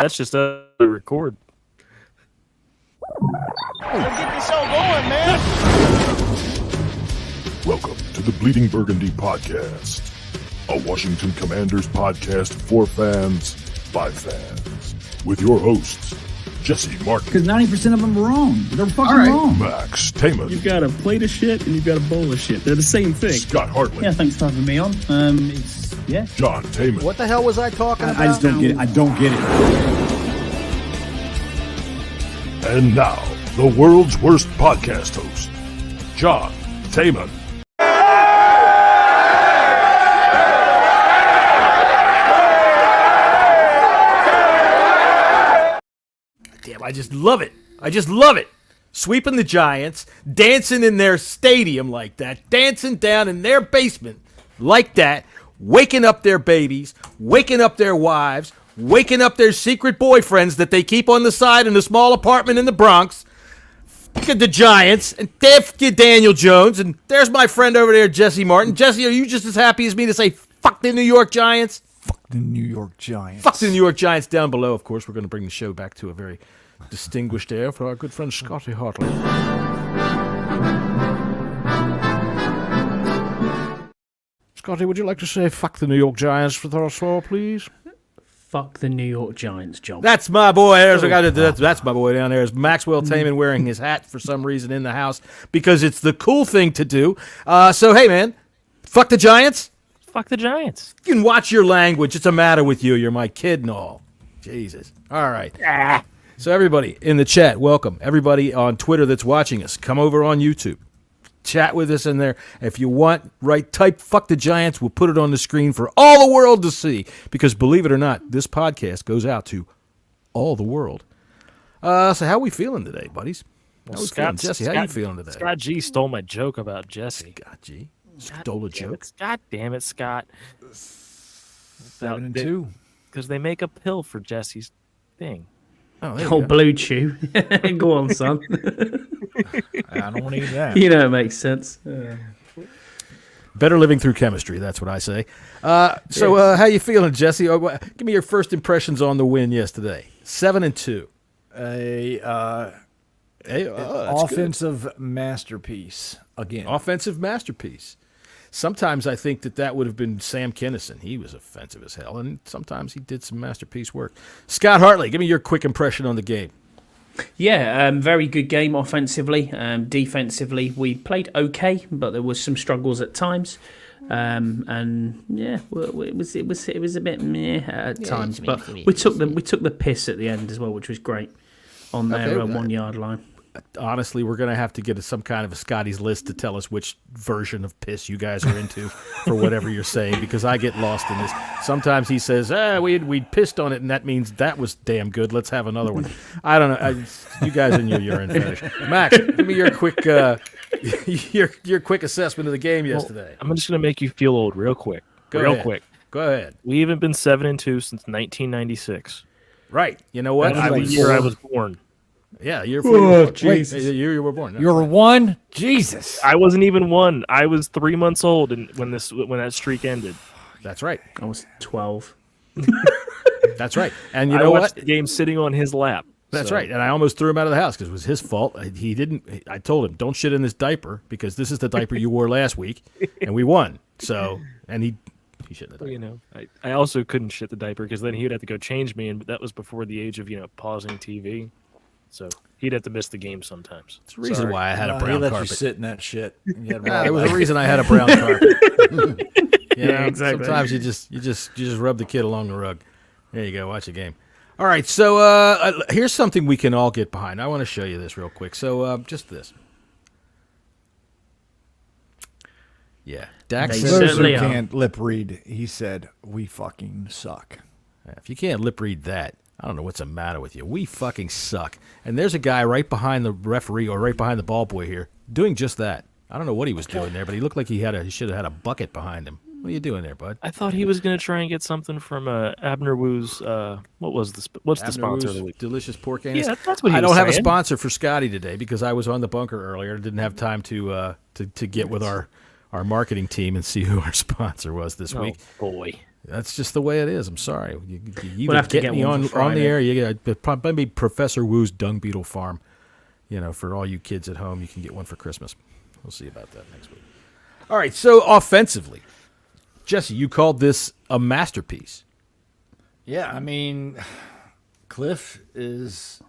That's just a record. Get this show going, man. Welcome to the Bleeding Burgundy podcast, a Washington Commanders podcast for fans by fans, with your hosts, Jessy Martin. Because 90% of them are wrong. They're fucking wrong. Max Taman. You've got a plate of shit and you've got a bowl of shit. They're the same thing. Scott Hartley. Yeah, thanks for having me on. Yeah. John Taman. What the hell was I talking about? I just don't get it. I don't get it. And now, the world's worst podcast host, John Taman. Damn, I just love it. I just love it. Sweeping the Giants, dancing in their stadium like that, dancing down in their basement like that, waking up their babies, waking up their wives, waking up their secret boyfriends that they keep on the side in a small apartment in the Bronx. Look at the Giants, and fuck you, Daniel Jones, and there's my friend over there, Jessy Martin. Jessy, are you just as happy as me to say fuck the New York Giants? The New York Giants. Fuck the New York Giants down below. Of course, we're going to bring the show back to a very distinguished air for our good friend Scotty Hartley. Scotty, would you like to say fuck the New York Giants for us all, please? Fuck the New York Giants, John. That's my boy. That's my boy down there. Is Maxwell Taman wearing his hat for some reason in the house because it's the cool thing to do. So, hey, man, fuck the Giants? Fuck the Giants. You can watch your language. It's a matter with you. You're my kid and all. Jesus. All right. So everybody in the chat, welcome. Everybody on Twitter that's watching us, come over on YouTube. Chat with us in there. If you want, type fuck the Giants. We'll put it on the screen for all the world to see. Because believe it or not, this podcast goes out to all the world. So how are we feeling today, buddies? Well, How we feeling? Jessy, how you feeling today? Scott G stole my joke about Jessy. Scott G. Stole a joke. God damn it, Scott. 7-2. Because they make a pill for Jesse's thing. Oh, there you Oh, go. Blue Chew. Go on, son. I don't need that. You know it makes sense. Better living through chemistry, that's what I say. So how you feeling, Jessy? Give me your first impressions on the win yesterday. 7-2. Offensive masterpiece again. Offensive masterpiece. Sometimes I think that would have been Sam Kinison. He was offensive as hell, and sometimes he did some masterpiece work. Scott Hartley, give me your quick impression on the game. Yeah, very good game offensively. Defensively, we played okay, but there was some struggles at times. And yeah, it was a bit meh at times. But we took the piss at the end as well, which was great on their 1 yard line. Honestly, we're going to have to get some kind of a Scotty's list to tell us which version of piss you guys are into for whatever you're saying, because I get lost in this. Sometimes he says, we pissed on it, and that means that was damn good. Let's have another one. I don't know. You guys and your urine fetish. Max, give me your quick your quick assessment of the game yesterday. I'm just going to make you feel old real quick. Go quick. Go ahead. We haven't been 7-2 since 1996. Right. You know what? That was the year I was born. Yeah, you Oh, Jesus. you were born. You're one? Jesus. I wasn't even one. I was 3 months old when that streak ended. That's right. I was 12. That's right. And you I know watched what? the game sitting on his lap. That's So- right. And I almost threw him out of the house because it was his fault. He didn't. I told him, don't shit in this diaper because this is the diaper you wore last week, and we won. So, and he shit in the diaper. You know, I also couldn't shit the diaper because then he would have to go change me, and that was before the age of pausing TV. So he'd have to miss the game sometimes. It's the reason why I had a He brown let carpet. you sit in that shit. There was a reason I had a brown carpet. Yeah, exactly. Sometimes you just rub the kid along the rug. There you go. Watch the game. All right. So here's something we can all get behind. I want to show you this real quick. So just this. Yeah, Dak They said, Those who certainly are. can't lip read, he said, we fucking suck. if you can't lip read that, I don't know what's the matter with you. We fucking suck. And there's a guy right behind the referee or right behind the ball boy here doing just that. I don't know what he was doing there, but he looked like he should have had a bucket behind him. What are you doing there, bud? I thought he was going to try and get something from Abner Woo's. What's the sponsor of the week? Delicious pork anus. Yeah, that's what he I was don't have a saying. sponsor for Scotty today because I was on the bunker earlier and didn't have time to get with our marketing team and see who our sponsor was this week. Oh boy. That's just the way it is. I'm sorry. You We'll have to get get me one on for the Friday. air. You got probably Professor Wu's Dung Beetle Farm. For all you kids at home, you can get one for Christmas. We'll see about that next week. All right, so offensively, Jesse, you called this a masterpiece. Yeah, I mean, Cliff is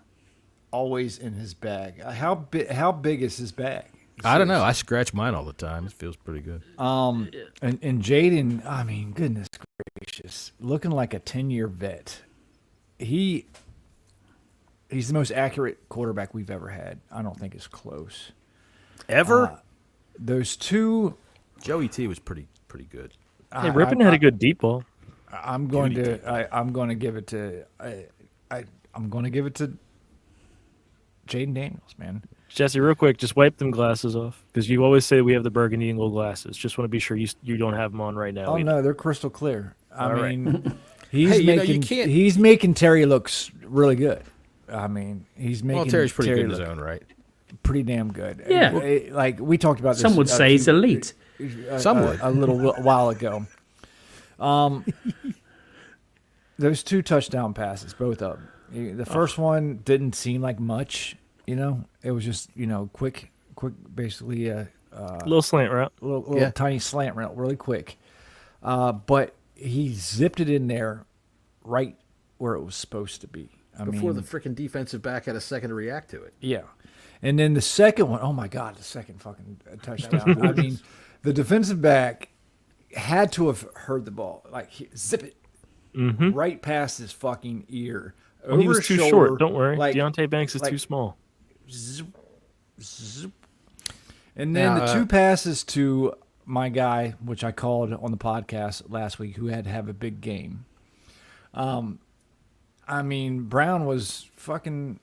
always in his bag. How big is his bag? I don't know. I scratch mine all the time. It feels pretty good. And Jaden, I mean, goodness gracious, looking like a 10-year vet. He's the most accurate quarterback we've ever had. I don't think it's close. Ever? Those two, Joey T was pretty good. Hey, Rippon had a good deep ball. I'm going to give it to Jaden Daniels, man. Jesse, real quick, just wipe them glasses off because you always say we have the burgundy and gold glasses. Just want to be sure you don't have them on right now. Oh either. no, they're crystal clear. I All mean, Hey, you can't- he's making Terry looks really good. I mean, he's making Well, Terry's pretty Terry good in his look own right. pretty damn good. Yeah. Like we talked about this. Some would say he's elite. Some would. a little while ago. Those two touchdown passes, both of them. The first one didn't seem like much. It was just quick, basically a Little slant route. little tiny slant route, really quick. But he zipped it in there, right where it was supposed to be. Before the freaking defensive back had a second to react to it. Yeah. And then the second one, oh my God, the second fucking touchdown. I mean, the defensive back had to have heard the ball. Like, zip it right past his fucking ear. Well, he over was his too shoulder, short. Don't worry. like- Deontay Banks is like- too small. Zoop, zoop. And then the two passes to my guy, which I called on the podcast last week, who had to have a big game. I mean, Brown was fucking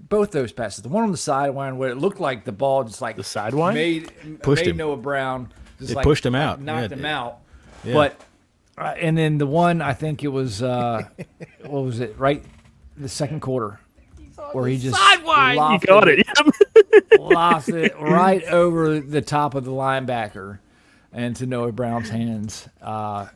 both those passes. The one on the sideline where it looked like the ball just like The sideline? Pushed made him. Noah Brown. Just It like, pushed him out. knocked Yeah, him it- out. yeah. But and then the one I think it was what was it? Right, the second quarter where he just You lofted got it. lost it right over the top of the linebacker and to Noah Brown's hands. Oh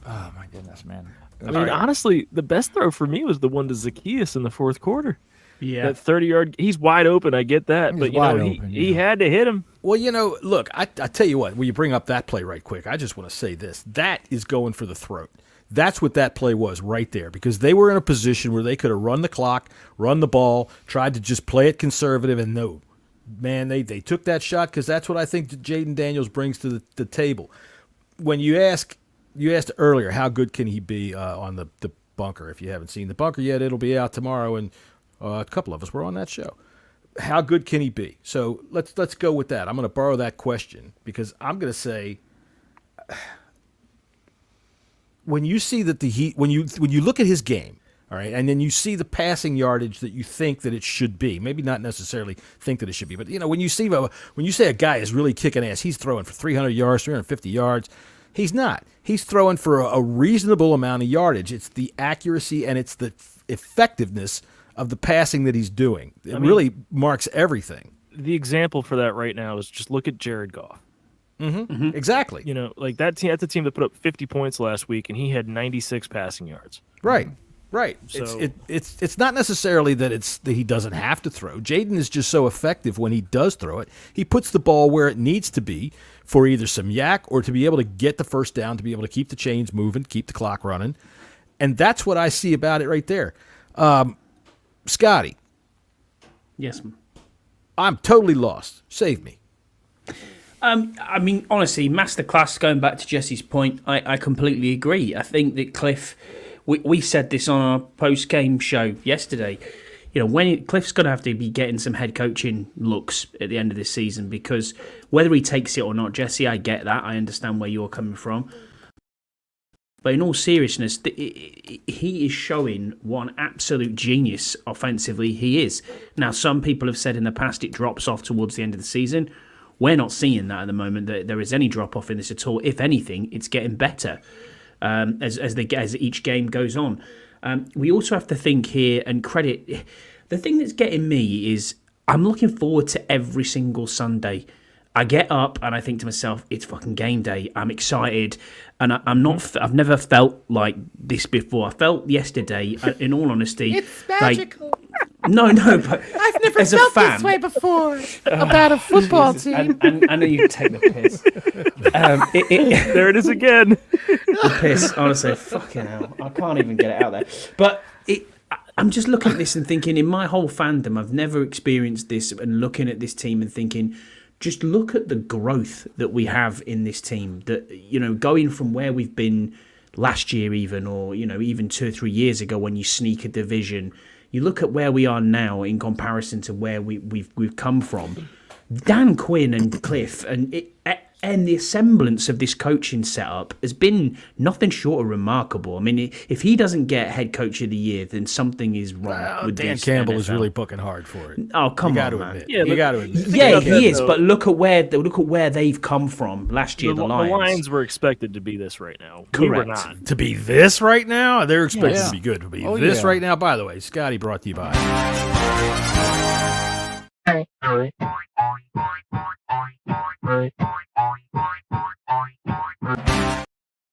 my goodness, man! I mean, honestly, the best throw for me was the one to Zacchaeus in the fourth quarter. Yeah. That 30-yard, he's wide open. I get that, He's but wide he open, he yeah. had to hit him. Well, look, I tell you what, when you bring up that play right quick, I just want to say this. That is going for the throat. That's what that play was right there, because they were in a position where they could have run the clock, run the ball, tried to just play it conservative, and no. Man, they took that shot because that's what I think Jaden Daniels brings to the table. When you asked earlier, how good can he be on the bunker? If you haven't seen the bunker yet, it'll be out tomorrow, and a couple of us were on that show. How good can he be? So let's go with that. I'm going to borrow that question because I'm going to say, when you see that when you look at his game, all right, and then you see the passing yardage that you think that it should be, maybe not necessarily think that it should be, but when you say a guy is really kicking ass, he's throwing for 300 yards, 350 yards. He's not. He's throwing for a reasonable amount of yardage. It's the accuracy and it's the effectiveness of the passing that he's doing. It really marks everything. The example for that right now is just look at Jared Goff. Exactly. Like that team. That's a team that put up 50 points last week, and he had 96 passing yards. Right. So- It's not necessarily that he doesn't have to throw. Jaden is just so effective when he does throw it. He puts the ball where it needs to be for either some yak or to be able to get the first down, to be able to keep the chains moving, keep the clock running. And that's what I see about it right there. Scotty, Yes. I'm totally lost. Save me. I mean, honestly, masterclass. Going back to Jesse's point, I completely agree. I think that Cliff, we said this on our post-game show yesterday. Cliff's going to have to be getting some head coaching looks at the end of this season, because whether he takes it or not, Jesse, I get that. I understand where you're coming from. But in all seriousness, he is showing one absolute genius offensively. He is. Now, some people have said in the past it drops off towards the end of the season. We're not seeing that at the moment, that there is any drop-off in this at all. If anything, it's getting better as each game goes on. We also have to think here and credit. The thing that's getting me is I'm looking forward to every single Sunday. I get up and I think to myself, it's fucking game day. I'm excited, and I'm not. I've never felt like this before. I felt yesterday, in all honesty, It's magical. No, but I've never as a felt fan, this way before about a football team. and I know you take the piss. There it is again. The piss, honestly, fucking hell. I can't even get it out there. But I'm just looking at this and thinking, in my whole fandom, I've never experienced this, and looking at this team and thinking, just look at the growth that we have in this team. That, you know, going from where we've been last year even, or, you know, even 2 or 3 years ago when you sneak a division, you look at where we are now in comparison to where we've come from. Dan Quinn and Cliff and the semblance of this coaching setup has been nothing short of remarkable. I mean, if he doesn't get head coach of the year, then something is wrong with Dan this Campbell NFL. is really booking hard for it. Oh, come You on, got to man. admit. Yeah, You got to admit. Yeah, about he that, is. though. But look at where they've come from last year. The Lions. The Lions were expected to be this right now. Correct. We were not. To be this right now, they're expected Yeah. to be good. To be Oh, this yeah. right now, by the way, Scotty brought to you by.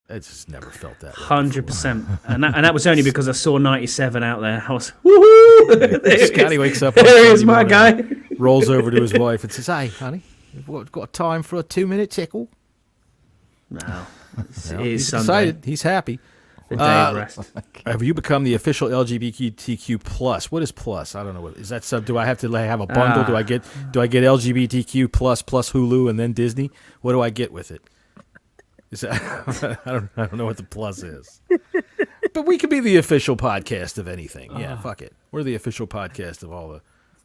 I just never felt that way. 100%, and that was only because I saw 97 out there. I was woohoo! Scotty wakes up. on There is Sunday my morning, guy. rolls over to his wife and says, "Hey, honey, we've got time for a 2-minute tickle." No, Well, it is he's Sunday. excited. He's happy. The day of rest. Have you become the official LGBTQ plus? What is plus? I don't know. What is that? Sub? Do I have to have a bundle? Do I get LGBTQ plus Hulu and then Disney? What do I get with it? Is that, I don't know what the plus is. But we could be the official podcast of anything. Yeah, fuck it. We're the official podcast of all the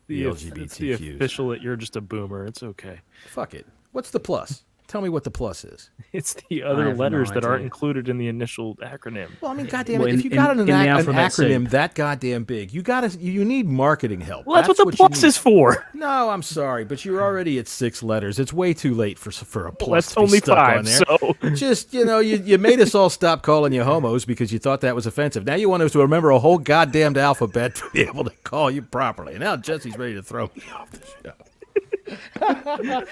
It's the LGBTQs. official that you're just a boomer. It's okay. Fuck it. What's the plus? Tell me what the plus is. It's the I other have no letters that aren't idea. incled in the initial acronym. Well, I mean, goddamn it, Well, if you got in the an alphabet acronym soup. that goddamn big, you need marketing help. Well, that's what the you plus need. is for. No, I'm sorry, but you're already at 6 letters. It's way too late for a plus. That's to be only stuck 5. on there. So Just, you made us all stop calling you homos because you thought that was offensive. Now you want us to remember a whole goddamn alphabet to be able to call you properly. Now Jesse's ready to throw me off the show.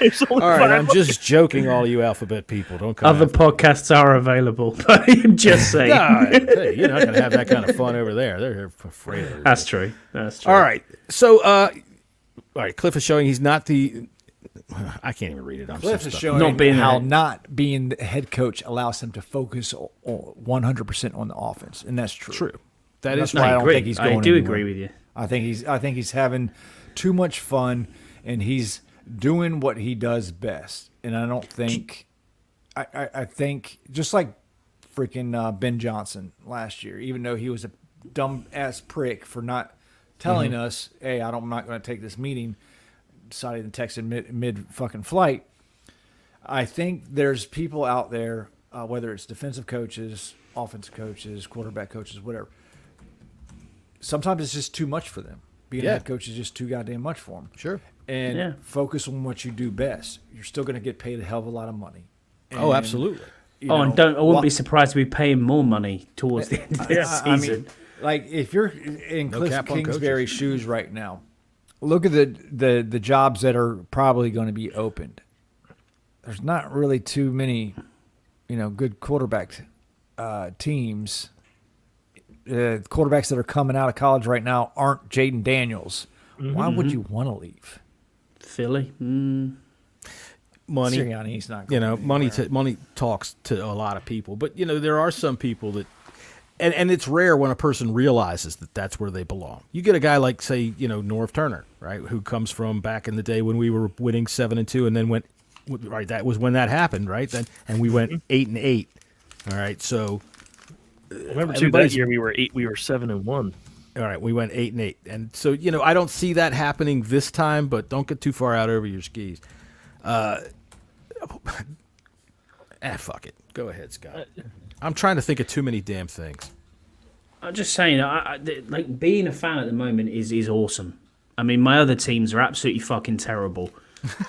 it's only All right, 5. I'm just joking, all you alphabet people. Don't come Other after me. podcasts are available, but I'm just saying. No, hey, you're not going to have that kind of fun over there. They're afraid of it. That's true. That's true. All right. So, all right, Cliff is showing he's not the. I can't even read it. I'm Cliff so is stuck. showing Not being how the- not being the head coach allows him to focus 100% on the offense, and that's true. True. That That's is why I true. don't agree. think he's I going do anywhere. agree with you. I think he's having too much fun, and he's doing what he does best. And I don't think, I think just like freaking Ben Johnson last year, even though he was a dumb ass prick for not telling us, hey, I'm not going to take this meeting, decided to text in mid fucking flight. I think there's people out there, whether it's defensive coaches, offensive coaches, quarterback coaches, whatever. Sometimes it's just too much for them. Being a head coach is just too goddamn much for them. Sure. And Yeah. focus on what you do best. You're still going to get paid a hell of a lot of money. Oh, And, absolutely. you Oh, know, and I wouldn't be wha- surprised to be paying more money towards the end of this I season. mean, like if you're in No Cliff cap on Kingsbury's shoes right now, look at the jobs that are probably going to be opened. There's not really too many, good quarterback teams. Quarterbacks that are coming out of college right now aren't Jaden Daniels. Why would you want to leave? Philly. Money. Sirianni, he's not. Going Money talks to a lot of people, but there are some people that, and it's rare when a person realizes that that's where they belong. You get a guy like, say, Norv Turner, right, who comes from back in the day when we were winning 7-2, and then went, right, that was when that happened, right? Then and we went 8-8. All right, so Remember too, that everybody's- year we were 7-1. all right, we went 8-8, and so I don't see that happening this time, but don't get too far out over your skis. Fuck it. Go ahead, Scott. I'm trying to think of too many damn things. I'm just saying, like being a fan at the moment is awesome. I mean, my other teams are absolutely fucking terrible,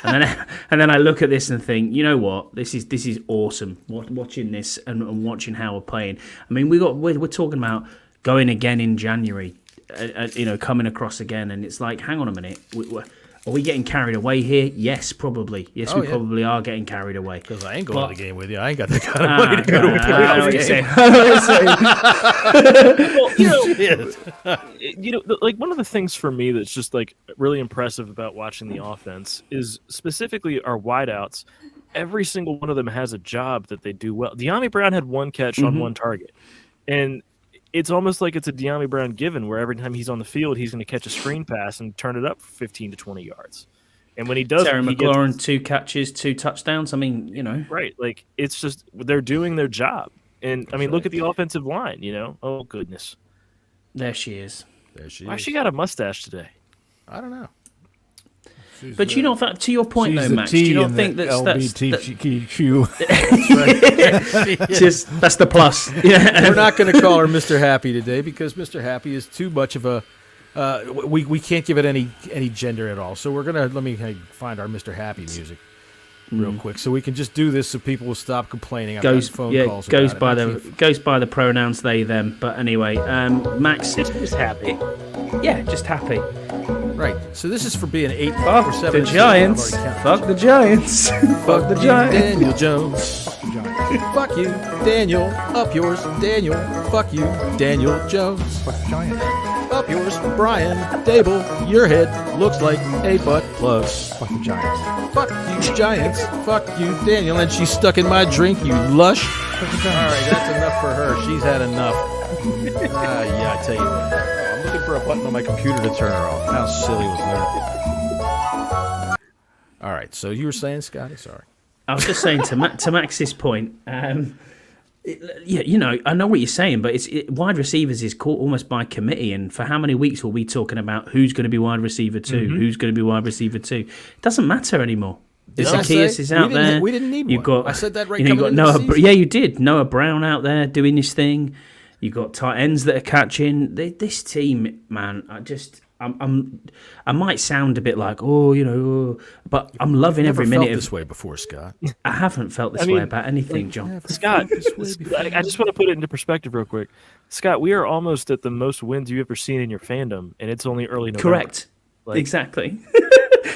and then I look at this and think, you know what, this is awesome. Watching this and watching how we're playing. I mean, we're talking about going again in January, coming across again, and it's like, hang on a minute, Are we getting carried away here? Yes, probably. Yes, Oh, we yeah. probably are getting carried away. Because I ain't going But- to the game with you. I ain't got that kind of money to go to a I know playoff what you're game. saying. I know what you're saying. Well, like one of the things for me that's just like really impressive about watching the offense is specifically our wideouts. Every single one of them has a job that they do well. De'Ami Brown had one catch on one target, and it's almost like it's a De'Ami Brown given, where every time he's on the field, he's going to catch a screen pass and turn it up 15 to 20 yards. And when he does, Terry he McLaurin, gets, 2 catches, 2 touchdowns. I mean, you know. right, like it's just they're doing their job. And I mean, look at the offensive line. Oh goodness, There she is. There she why is. she got a mustache today? I don't know. But you know, that, to your point, She's though, the Max, do you T not in think the that's LGBTQ? just the plus? Yeah. We're not going to call her Mr. Happy today because Mr. Happy is too much of a. We can't give it any gender at all. So let me find our Mr. Happy music real quick, so we can just do this, so people will stop complaining. I've gotten phone calls. Goes about by the pronouns they them. But anyway, Max, Just happy. yeah, just happy. Right. So this is for being 8 Fuck or 7. the Giants. Fuck the Giants. Fuck the you, Giants. Daniel Jones. Fuck you, Daniel. Up yours, Daniel. Fuck you, Daniel Jones. Up yours, Brian Dable. Your head looks like a butt plug. Fuck the Giants. Fuck you, Giants. Fuck you, Daniel. And she's stuck in my drink, you lush. All right, that's enough for her. She's had enough. Yeah, I tell you what. I'm looking for a button on my computer to turn her off. How silly was that? All right, so you were saying, Scotty? Sorry. I was just saying to Max's point. Yeah, you know, I know what you're saying, but wide receivers is caught almost by committee. And for how many weeks were we talking about who's going to be wide receiver 2, who's going to be wide receiver 2? It doesn't matter anymore. Zacchaeus is out there. We didn't need You've one. got, I said that right. You know, coming you got into the Noah. season. Yeah, you did. Noah Brown out there doing his thing. You got tight ends that are catching. This team, man, I might sound a bit like, but I'm loving Never every felt minute of this way before, Scott. I haven't felt this way about anything, John. Scott, I just want to put it into perspective real quick. Scott, we are almost at the most wins you've ever seen in your fandom, and it's only early November. Correct. Exactly.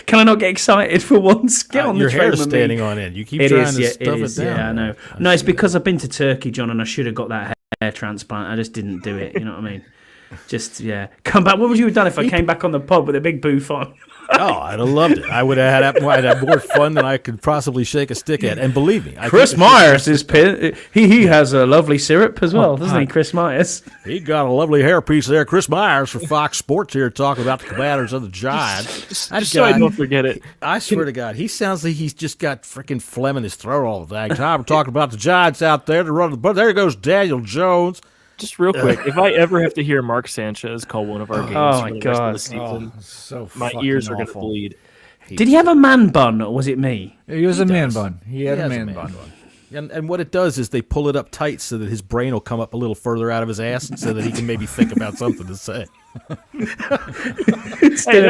Can I not get excited for once? Get on the Your train hair's with standing me. on end. You keep It trying is, to yeah, stuff it down. Yeah, I know. No, it's because I've been to Turkey, John, and I should have got that hair transplant. I just didn't do it. You know what I mean? Just, yeah. Come back. What would you have done if I came back on the pod with a big booth on? Oh, I'd have loved it. I would have had more fun than I could possibly shake a stick at. And believe me, Chris Myers is he has a lovely syrup as well, doesn't he, Chris Myers? He got a lovely hairpiece there. Chris Myers for Fox Sports here talking about the Commanders of the Giants. Just so I don't forget it. I swear to God, he sounds like he's just got freaking phlegm in his throat all the time. We're talking about the Giants out there to run the. But there goes Daniel Jones. Just real quick, if I ever have to hear Mark Sanchez call one of our games Oh, for my the rest God. of the season, So my fucking ears are going to awful. bleed. Did he have a man bun, or was it me? He was a man does. bun. He had He a has man bun. And what it does is they pull it up tight so that his brain will come up a little further out of his ass so that he can maybe think about something to say. Hey,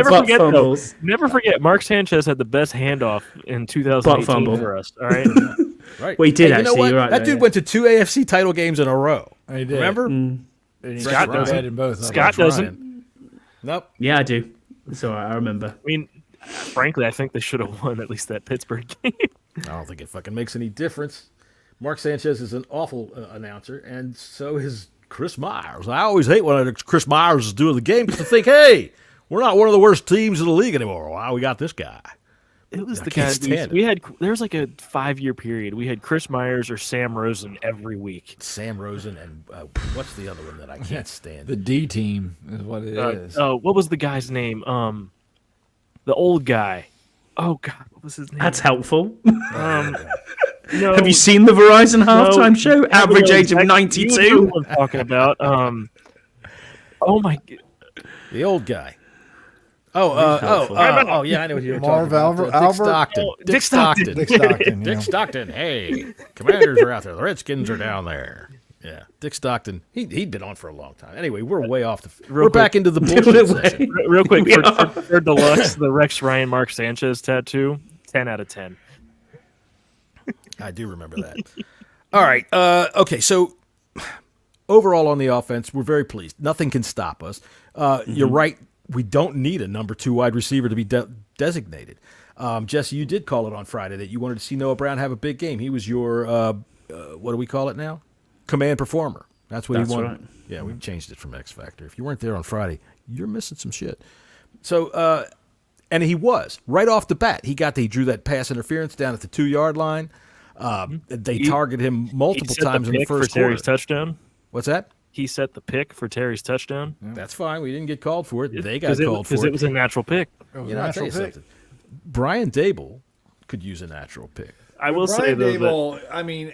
never forget, Mark Sanchez had the best handoff in 2018 fumble. for us. All right, Right. Well, he did, Hey, you know actually, what? you're right That there, dude yeah. went to 2 AFC title games in a row. He did. Remember? And he Scott got doesn't. bad in both of them. Scott doesn't. Ryan. Nope. Yeah, I do. It's all right, I remember. I mean, frankly, I think they should have won at least that Pittsburgh game. I don't think it fucking makes any difference. Mark Sanchez is an awful announcer, and so is Chris Myers. I always hate when Chris Myers is doing the game because I think, hey, we're not one of the worst teams in the league anymore. Wow, we got this guy. It was I the can't guy stand we had. There was like a 5-year period. We had Chris Myers or Sam Rosen every week. Sam Rosen and what's the other one that I can't stand? The D team is what it is. What was the guy's name? The old guy. Oh God, what was his name? That's helpful. No, Have you seen the Verizon halftime show? no, Average no, age of you know 92. who I'm talking about. Oh my. The old guy. Oh, yeah, I know what you're Marv talking about. Albert- Dick Stockton. Oh, Dick Stockton. Dick Stockton. Dick Stockton. Hey, Commanders are out there. The Redskins are down there. Yeah, Dick Stockton. He'd been on for a long time. Anyway, we're way off the. We're back into the bullshit section. Real quick for Deluxe, the Rex Ryan Mark Sanchez tattoo. 10 out of 10. I do remember that. All right. Okay. So overall on the offense, we're very pleased. Nothing can stop us. You're right. we don't need a number 2 wide receiver to be designated. Jesse, you did call it on Friday that you wanted to see Noah Brown have a big game. He was your, what do we call it now? Command performer. That's what he wanted. Right. Yeah, we changed it from X Factor. If you weren't there on Friday, you're missing some shit. So, and he was right off the bat. He drew that pass interference down at the 2-yard line. They targeted him multiple times in the first for Terry's quarter. touchdown. What's that? He set the pick for Terry's touchdown. That's fine. We didn't get called for it. They got called for it. Because it was a natural pick. I'll tell you something. Brian Dable could use a natural pick. I will say, though, Dable, I mean,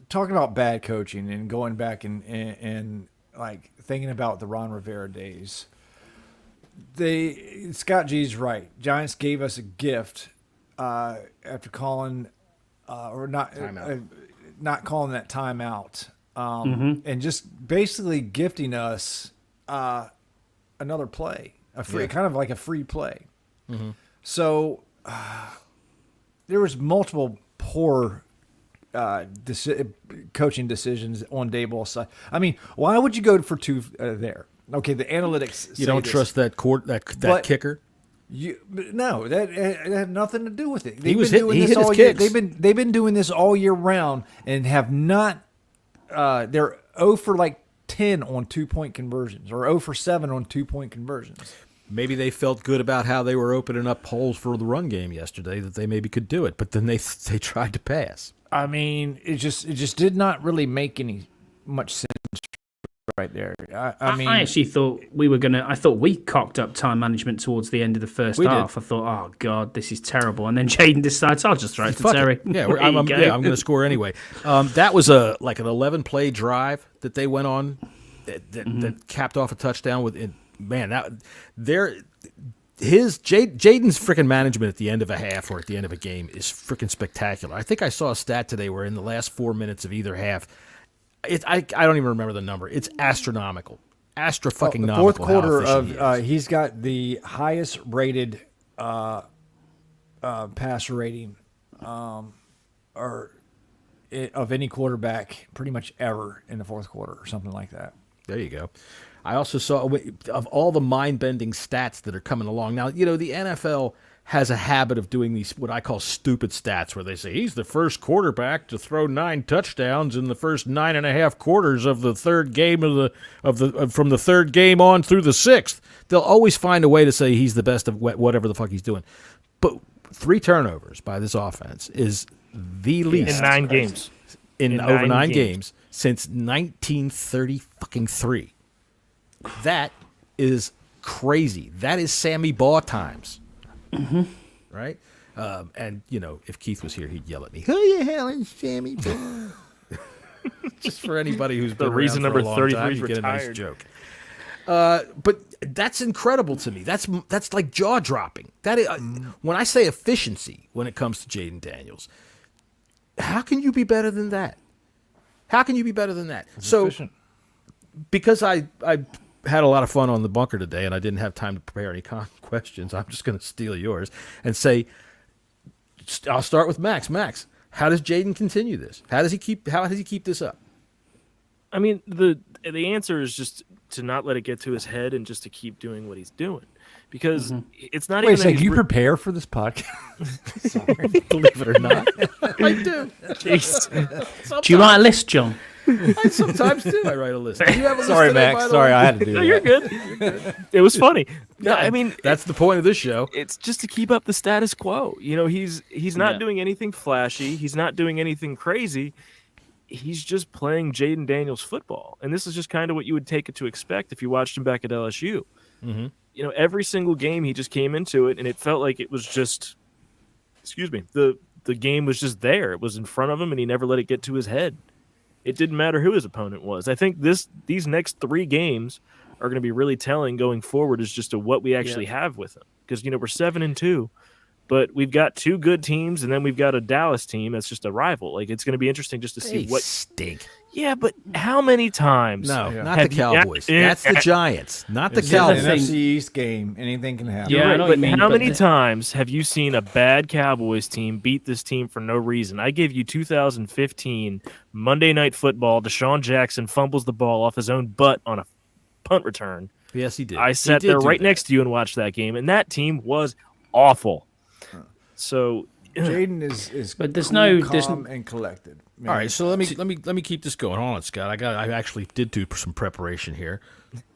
talking about bad coaching and going back and like thinking about the Ron Rivera days, Scott G's right. Giants gave us a gift after calling or not calling that timeout, and just basically gifting us another play, kind of like a free play. So there was multiple poor coaching decisions on Dable's side. I mean, why would you go for 2 there? Okay, the analytics. You don't trust that kicker. No, that had nothing to do with it. He hit his kicks. They've been doing this all year round and have not. They're 0 for like 10 on 2-point conversions, or 0 for 7 on 2-point conversions. Maybe they felt good about how they were opening up holes for the run game yesterday, that they maybe could do it, but then they tried to pass. I mean, it just did not really make much sense right there. I mean, I actually thought I thought we cocked up time management towards the end of the first half. I thought, oh God, this is terrible. And then Jaden decides, I'll just throw it to Terry. Yeah, I'm going to score anyway. That was like an 11-play drive that they went on that capped off a touchdown with. Man, Jaden's freaking management at the end of a half or at the end of a game is freaking spectacular. I think I saw a stat today where in the last 4 minutes of either half, I don't even remember the number. It's astronomical, the fourth quarter of he's got the highest rated passer rating of any quarterback pretty much ever in the fourth quarter or something like that. There you go. I also saw, of all the mind-bending stats that are coming along. Now, the NFL has a habit of doing these, what I call stupid stats, where they say he's the first quarterback to throw 9 touchdowns in the first 9.5 quarters of the third game from the third game on through the 6th. They'll always find a way to say he's the best of whatever the fuck he's doing. But 3 turnovers by this offense is the least in 9 games. In over 9 games since 1933. That is crazy. That is Sammy Baugh times. Right? And, if Keith was here, he'd yell at me, who the hell is Sammy Baugh? Just for anybody who's been reason around for number a long 33 time, is you get a nice retired. joke. But that's incredible to me. That's like jaw-dropping. That is, when I say efficiency when it comes to Jaden Daniels, how can you be better than that? How can you be better than that? Efficient. Because I had a lot of fun on the bunker today and I didn't have time to prepare any questions, I'm just going to steal yours and say, I'll start with Max. Max, how does Jaden continue this? How does he keep this up? I mean, the answer is just to not let it get to his head and just to keep doing what he's doing. Because it's not Wait even. a second, you prepare for this podcast? Sorry, believe it or not, I do. Jeez. Do you write a list, John? I sometimes do. I write a list. Do you have a list Sorry, today, Max. by the Sorry, way? I had to do No, that. you're good. It was funny. No, I mean, that's the point of this show. it's just to keep up the status quo. He's not doing anything flashy. He's not doing anything crazy. He's just playing Jaden Daniels football. And this is just kind of what you would take it to expect if you watched him back at LSU. Mm-hmm. Every single game he just came into it and it felt like it was just, the game was just there. It was in front of him and he never let it get to his head. It didn't matter who his opponent was. I think these next 3 games are going to be really telling going forward as just to what we actually have with him. Because, we're 7-2, but we've got 2 good teams and then we've got a Dallas team that's just a rival. Like, it's going to be interesting just to see what stink. Yeah, but how many times? No, not the Cowboys. That's the Giants, not the It's Cowboys. an NFC East game. Anything can happen. Yeah, I Right, know what but you mean, how but many times have you seen a bad Cowboys team beat this team for no reason? I gave you 2015 Monday Night Football. Deshaun Jackson fumbles the ball off his own butt on a punt return. Yes, he did. I sat He did there do right that. next to you and watched that game, and that team was awful. So Jaden is But there's cool, no- calm, there's- and collected. Man. All right, so let me keep this going. Hold on, Scott. I actually did do some preparation here.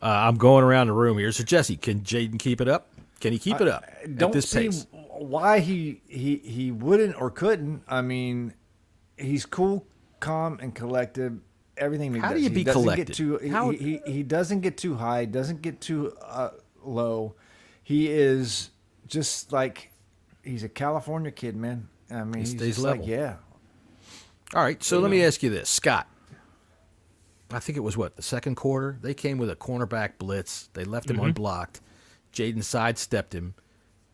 I'm going around the room here. So Jesse, can Jaden keep it up? Can he keep it up Don't at this see pace? why he wouldn't or couldn't. I mean, he's cool, calm, and collected. Everything he How does. do you He be doesn't collected? Get too, How- he doesn't get too high. Doesn't get too low. He is just like he's a California kid, man. I mean, he's stays just level. like, yeah. All right, so let me ask you this, Scott. I think it was the second quarter. They came with a cornerback blitz. They left him unblocked. Jaden sidestepped him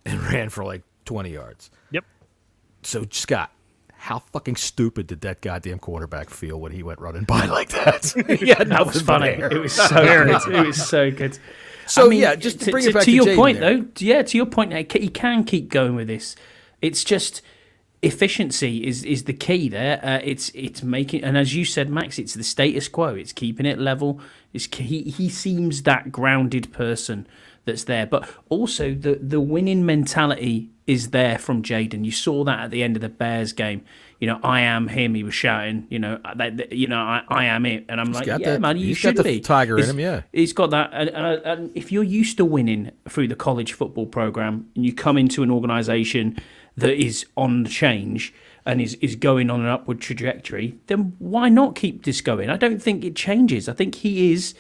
and ran for like 20 yards. Yep. So Scott, how fucking stupid did that goddamn quarterback feel when he went running by like that? Yeah, That was funny. It was so good. It was so good. So, just to bring it back to your Jaden point, there. though. Yeah, to your point, he can keep going with this. It's just efficiency is the key there. It's making, and as you said, Max, it's the status quo. It's keeping it level. He seems that grounded person that's there, but also the winning mentality is there from Jaden. You saw that at the end of the Bears game. I am him. He was shouting. I am it, and I'm like, got yeah, that- man, you he's got should the be. tiger in He's- him, yeah. He's got that, and if you're used to winning through the college football program, and you come into an organisation that is on the change and is going on an upward trajectory, then why not keep this going? I don't think it changes. I think he is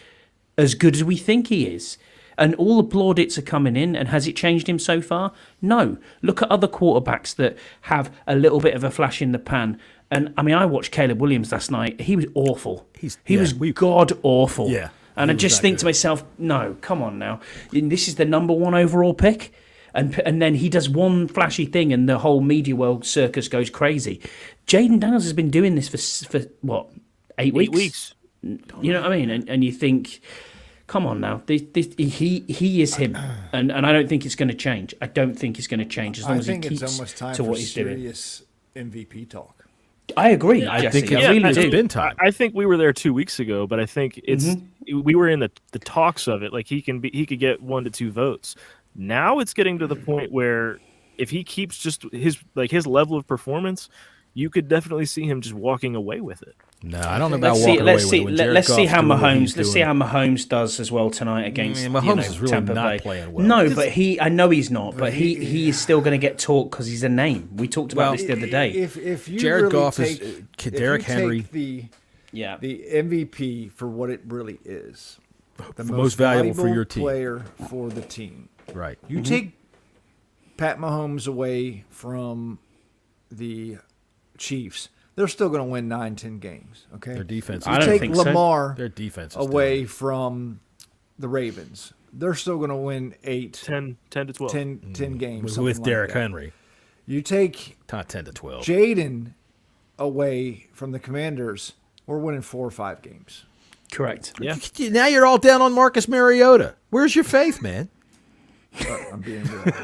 as good as we think he is. And all the plaudits are coming in, and has it changed him so far? No. Look at other quarterbacks that have a little bit of a flash in the pan. And I mean, I watched Caleb Williams last night. He was awful. He was god awful. Yeah, And he I was just that think to good. myself, no, come on now. This is the number one overall pick. And then he does one flashy thing, and the whole media world circus goes crazy. Jaden Daniels has been doing this for what, 8 weeks? 8 weeks. You know what I mean? And you think, come on now, he is him, and I don't think it's going to change. I don't think it's going to change as long I as he think it's keeps almost time to for what he's doing. serious MVP talk. I agree, I Jesse. think I really it's do. been time. I think we were there 2 weeks ago, but I think we were in the talks of it. Like he could get 1 to 2 votes. Now it's getting to the point where if he keeps just his level of performance, you could definitely see him just walking away with it. No, I don't know about Let's walking see. away Let's with see. it when Jared Let's see Goff's how doing what he's Mahomes. Let's see doing. how Mahomes does as well tonight against Mahomes is really Tampa not Bay. playing well. No, but I know he's not. But he is still going to get talked because he's a name. We talked about this the other day. If you Jared really Goff take, is if Derrick you take Henry. Yeah. the MVP for what it really is, the most valuable for your team. player for the team. Right. You take Pat Mahomes away from the Chiefs, they're still going to win 9-10 games. Okay, Their defense. I You don't take think so. Lamar Their defense is away doing from the Ravens, they're still going to win 10 to 12. 10 games with something like Derrick that. Henry. You take Not 10 to 12. Jaden away from the Commanders, we're winning 4 or 5 games. Correct. Yeah. Now you're all down on Marcus Mariota. Where's your faith, man? I'm being good.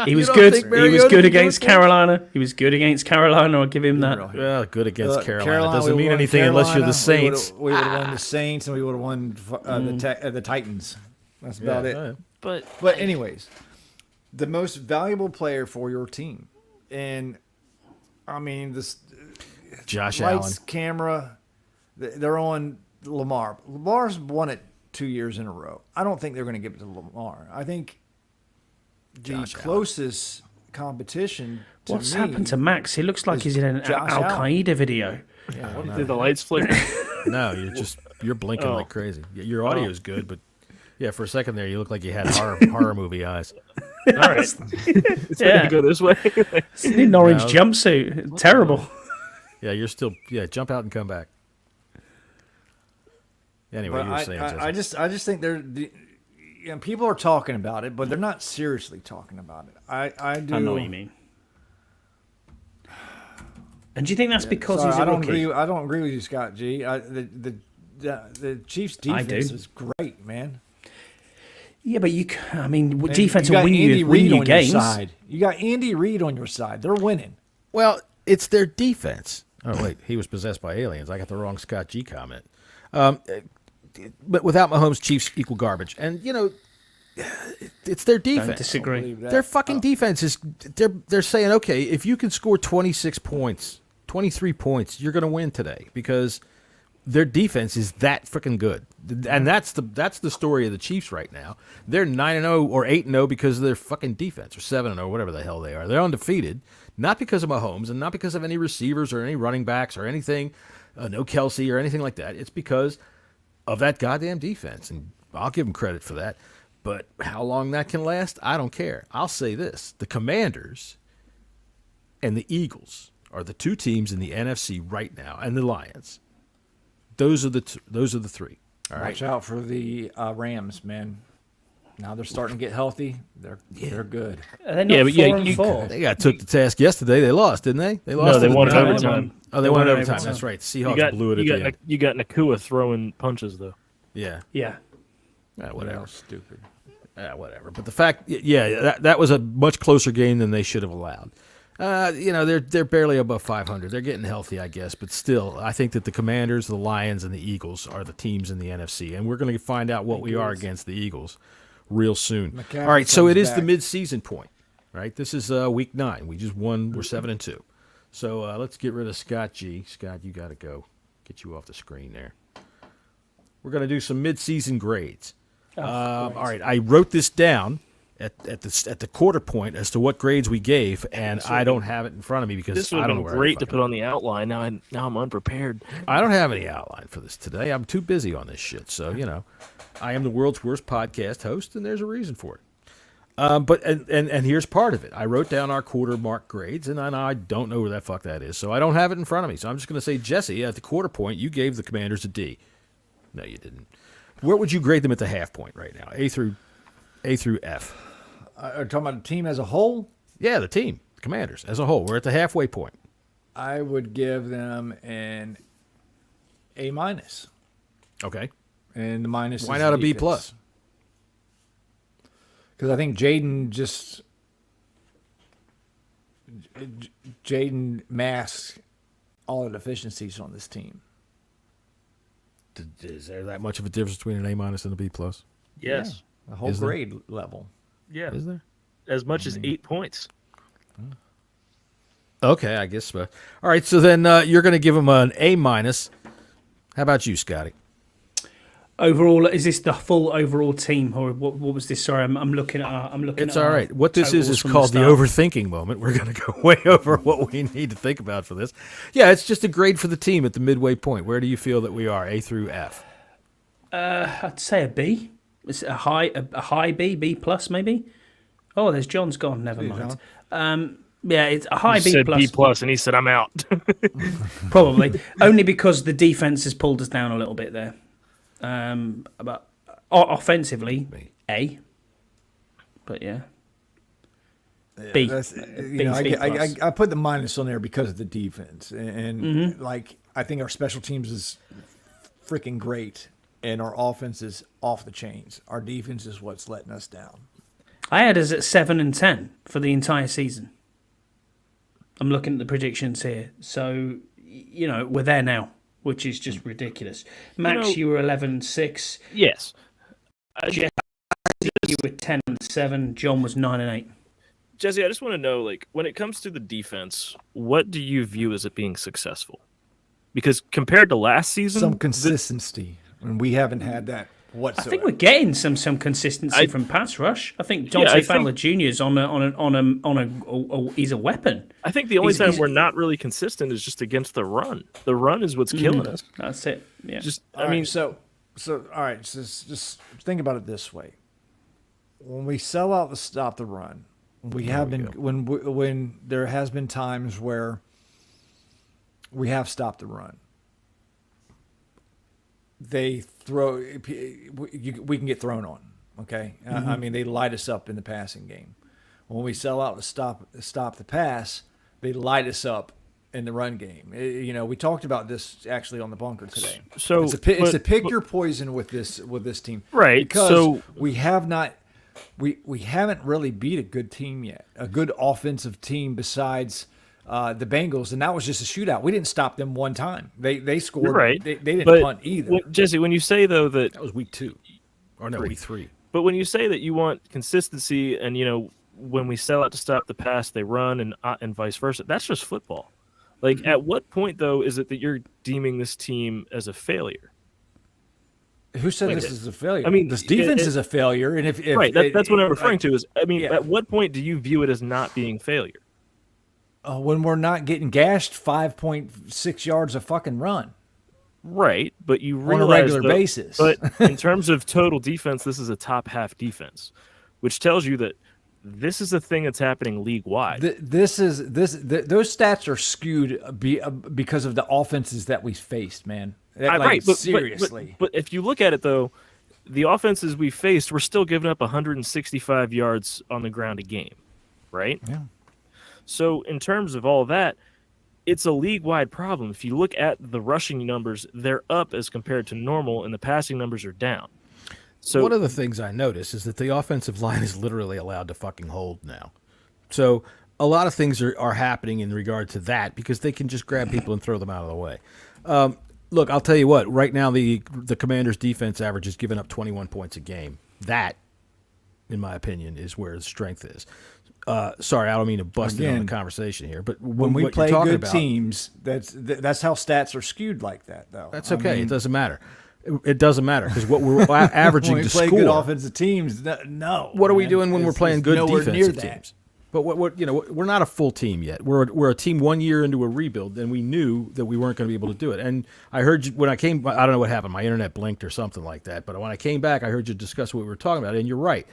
He was don't good. think He was Mariota good can against do it? Carolina. He was good against Carolina. I'll give him that. Well, good against Look, Carolina. Doesn't we mean won anything unless you're the Carolina, Saints. We would have won the Saints, and we would have won the Titans. That's about it. But anyways, the most valuable player for your team, and I mean this Josh Allen. lights, camera, they're on Lamar. Lamar's won it 2 years in a row. I don't think they're going to give it to Lamar. I think the closest competition to What's me, happened to Max? He looks like he's in an Josh Al Allen. Qaeda video. Did the lights flicker? No, you're blinking Oh. like crazy. Your audio is good, but yeah, for a second there, you look like you had horror movie eyes. All right. It's Yeah. going to go this way. In an orange No. jumpsuit. Terrible. Yeah, you're still jump out and come back. Anyway, but you were saying, I just think people are talking about it, but they're not seriously talking about it. I do. I know what you mean. And do you think that's because Sorry, he's a I don't rookie? agree. I don't agree with you, Scott G. The Chiefs' I defense do. is great, man. Yeah, but And defense you will got win Andy you Reid on games. your side. You got Andy Reid on your side. They're winning. well, it's their defense. Oh wait, he was possessed by aliens. I got the wrong Scott G comment. but without Mahomes, Chiefs equal garbage. And it's their defense. Don't disagree. Their fucking defense is. They're saying, okay, if you can score 26 points, 23 points, you're going to win today because their defense is that freaking good. And that's the story of the Chiefs right now. They're 9-0 or 8-0 because of their fucking defense, or 7-0, whatever the hell they are. They're undefeated, not because of Mahomes and not because of any receivers or any running backs or anything, no Kelsey or anything like that. It's because of that goddamn defense, and I'll give them credit for that. But how long that can last, I don't care. I'll say this. The Commanders and the Eagles are the two teams in the NFC right now, and the Lions. Those are the three. All right. Watch out for the Rams, man. Now they're starting to get healthy. They're good. They're not 4-4. They got took to task yesterday. They lost, didn't they? They lost. No, they won in Giants. overtime. Oh, they won in overtime. That's right. The Seahawks blew it at the end. You got Nakua throwing punches, though. Yeah. Yeah. Whatever. Stupid. Whatever. But the fact, that was a much closer game than they should have allowed. They're barely above 500. They're getting healthy, I guess, but still, I think that the Commanders, the Lions, and the Eagles are the teams in the NFC, and we're going to find out what we are against the Eagles real soon. McCaffrey All right, so it is back. the mid-season point, right? This is week 9. We just won. We're 7-2. So let's get rid of Scott G. Scott, you got to go. Get you off the screen there. We're going to do some mid-season grades. All right, I wrote this down at the quarter point as to what grades we gave, and I don't have it in front of me because This would I have don't know been where great to put on the outline. Now I'm unprepared. I don't have any outline for this today. I'm too busy on this shit. So I am the world's worst podcast host, and there's a reason for it. But here's part of it. I wrote down our quarter mark grades, and I don't know where the fuck that is, so I don't have it in front of me. So I'm just going to say, Jesse, at the quarter point, you gave the Commanders a D. No, you didn't. Where would you grade them at the half point right now? A through F. Are you talking about the team as a whole? Yeah, the team, the Commanders as a whole. We're at the halfway point. I would give them an A-. Okay. And the minus Why is not a B+? defense. Because I think Jaden masks all the deficiencies on this team. Is there that much of a difference between an A- and a B+? Yes. The whole Is there? grade level. Yeah. Is there? As much as 8 points. Okay, I guess. All right, so then you're going to give him an A-. How about you, Scotty? Overall, is this the full overall team, or what was this? Sorry, I'm looking at. It's all right. What this is totals from called the start. overthinking moment. We're going to go way over what we need to think about for this. Yeah, it's just a grade for the team at the midway point. Where do you feel that we are, A through F? I'd say a B. It's a high B, B plus maybe. Oh, there's John's gone. Never mind. Yeah, it's a high You B said plus. B plus, and he said I'm out. Probably only because the defense has pulled us down a little bit there. But offensively, A. But yeah. B. I put the minus on there because of the defense, and like I think our special teams is freaking great, and our offense is off the chains. Our defense is what's letting us down. I had us at 7 and 10 for the entire season. I'm looking at the predictions here, so we're there now, which is just ridiculous. Max, you were 11-6. Yes. Jesse, you were 10-7. John was 9-8. Jesse, I just want to know, like, when it comes to the defense, what do you view as it being successful? Because compared to last season, Some consistency, and we haven't had that I whatsoever. think we're getting some consistency from pass rush. I think Dante Fowler Jr. is he's a weapon. I think the only time we're not really consistent is just against the run. The run is what's killing us. That's it. Yeah. All right, so all right, so just think about it this way: when we sell out to stop the run, when there has been times where we have stopped the run. They we can get thrown on. Okay, I mean they light us up in the passing game. When we sell out to stop the pass, they light us up in the run game. We talked about this actually on the bunker today. So it's a pick your poison with this team, right? Because we haven't really beat a good team yet, a good offensive team besides the Bengals, and that was just a shootout. We didn't stop them one time. They scored. You're right. They didn't But punt either. Jesse, when you say though that That was week 2. Or no, week 3. But when you say that you want consistency, and when we sell out to stop the pass, they run, and vice versa, that's just football. Like, at what point though is it that you're deeming this team as a failure? Who said this is a failure? I mean, this defense is a failure, and if right, that's what I'm referring to. Is yeah. At what point do you view it as not being failure? when we're not getting gashed 5.6 yards a fucking run. Right, but you realize on a regular basis. But in terms of total defense, this is a top half defense, which tells you that this is a thing that's happening league wide. Those stats are skewed because of the offenses that we faced, man. Right, but seriously. But if you look at it though, the offenses we faced were still giving up 165 yards on the ground a game, right? Yeah. So in terms of all that, it's a league-wide problem. If you look at the rushing numbers, they're up as compared to normal, and the passing numbers are down. So one of the things I notice is that the offensive line is literally allowed to fucking hold now. So a lot of things are happening in regard to that because they can just grab people and throw them out of the way. Look, I'll tell you what. Right now, the Commanders' defense average is giving up 21 points a game. That, in my opinion, is where the strength is. Sorry, I don't mean to bust in on the conversation here, but when we play good teams, that's how stats are skewed like that, though. That's okay. It doesn't matter. It doesn't matter because what we're averaging when we to play score. good offensive teams, no. What are we doing when we're playing good defensive teams? Teams? But we're not a full team yet. We're a team 1 year into a rebuild, and we knew that we weren't going to be able to do it. And I heard you, when I came, I don't know what happened. My internet blinked or something like that. But when I came back, I heard you discuss what we were talking about, and you're right.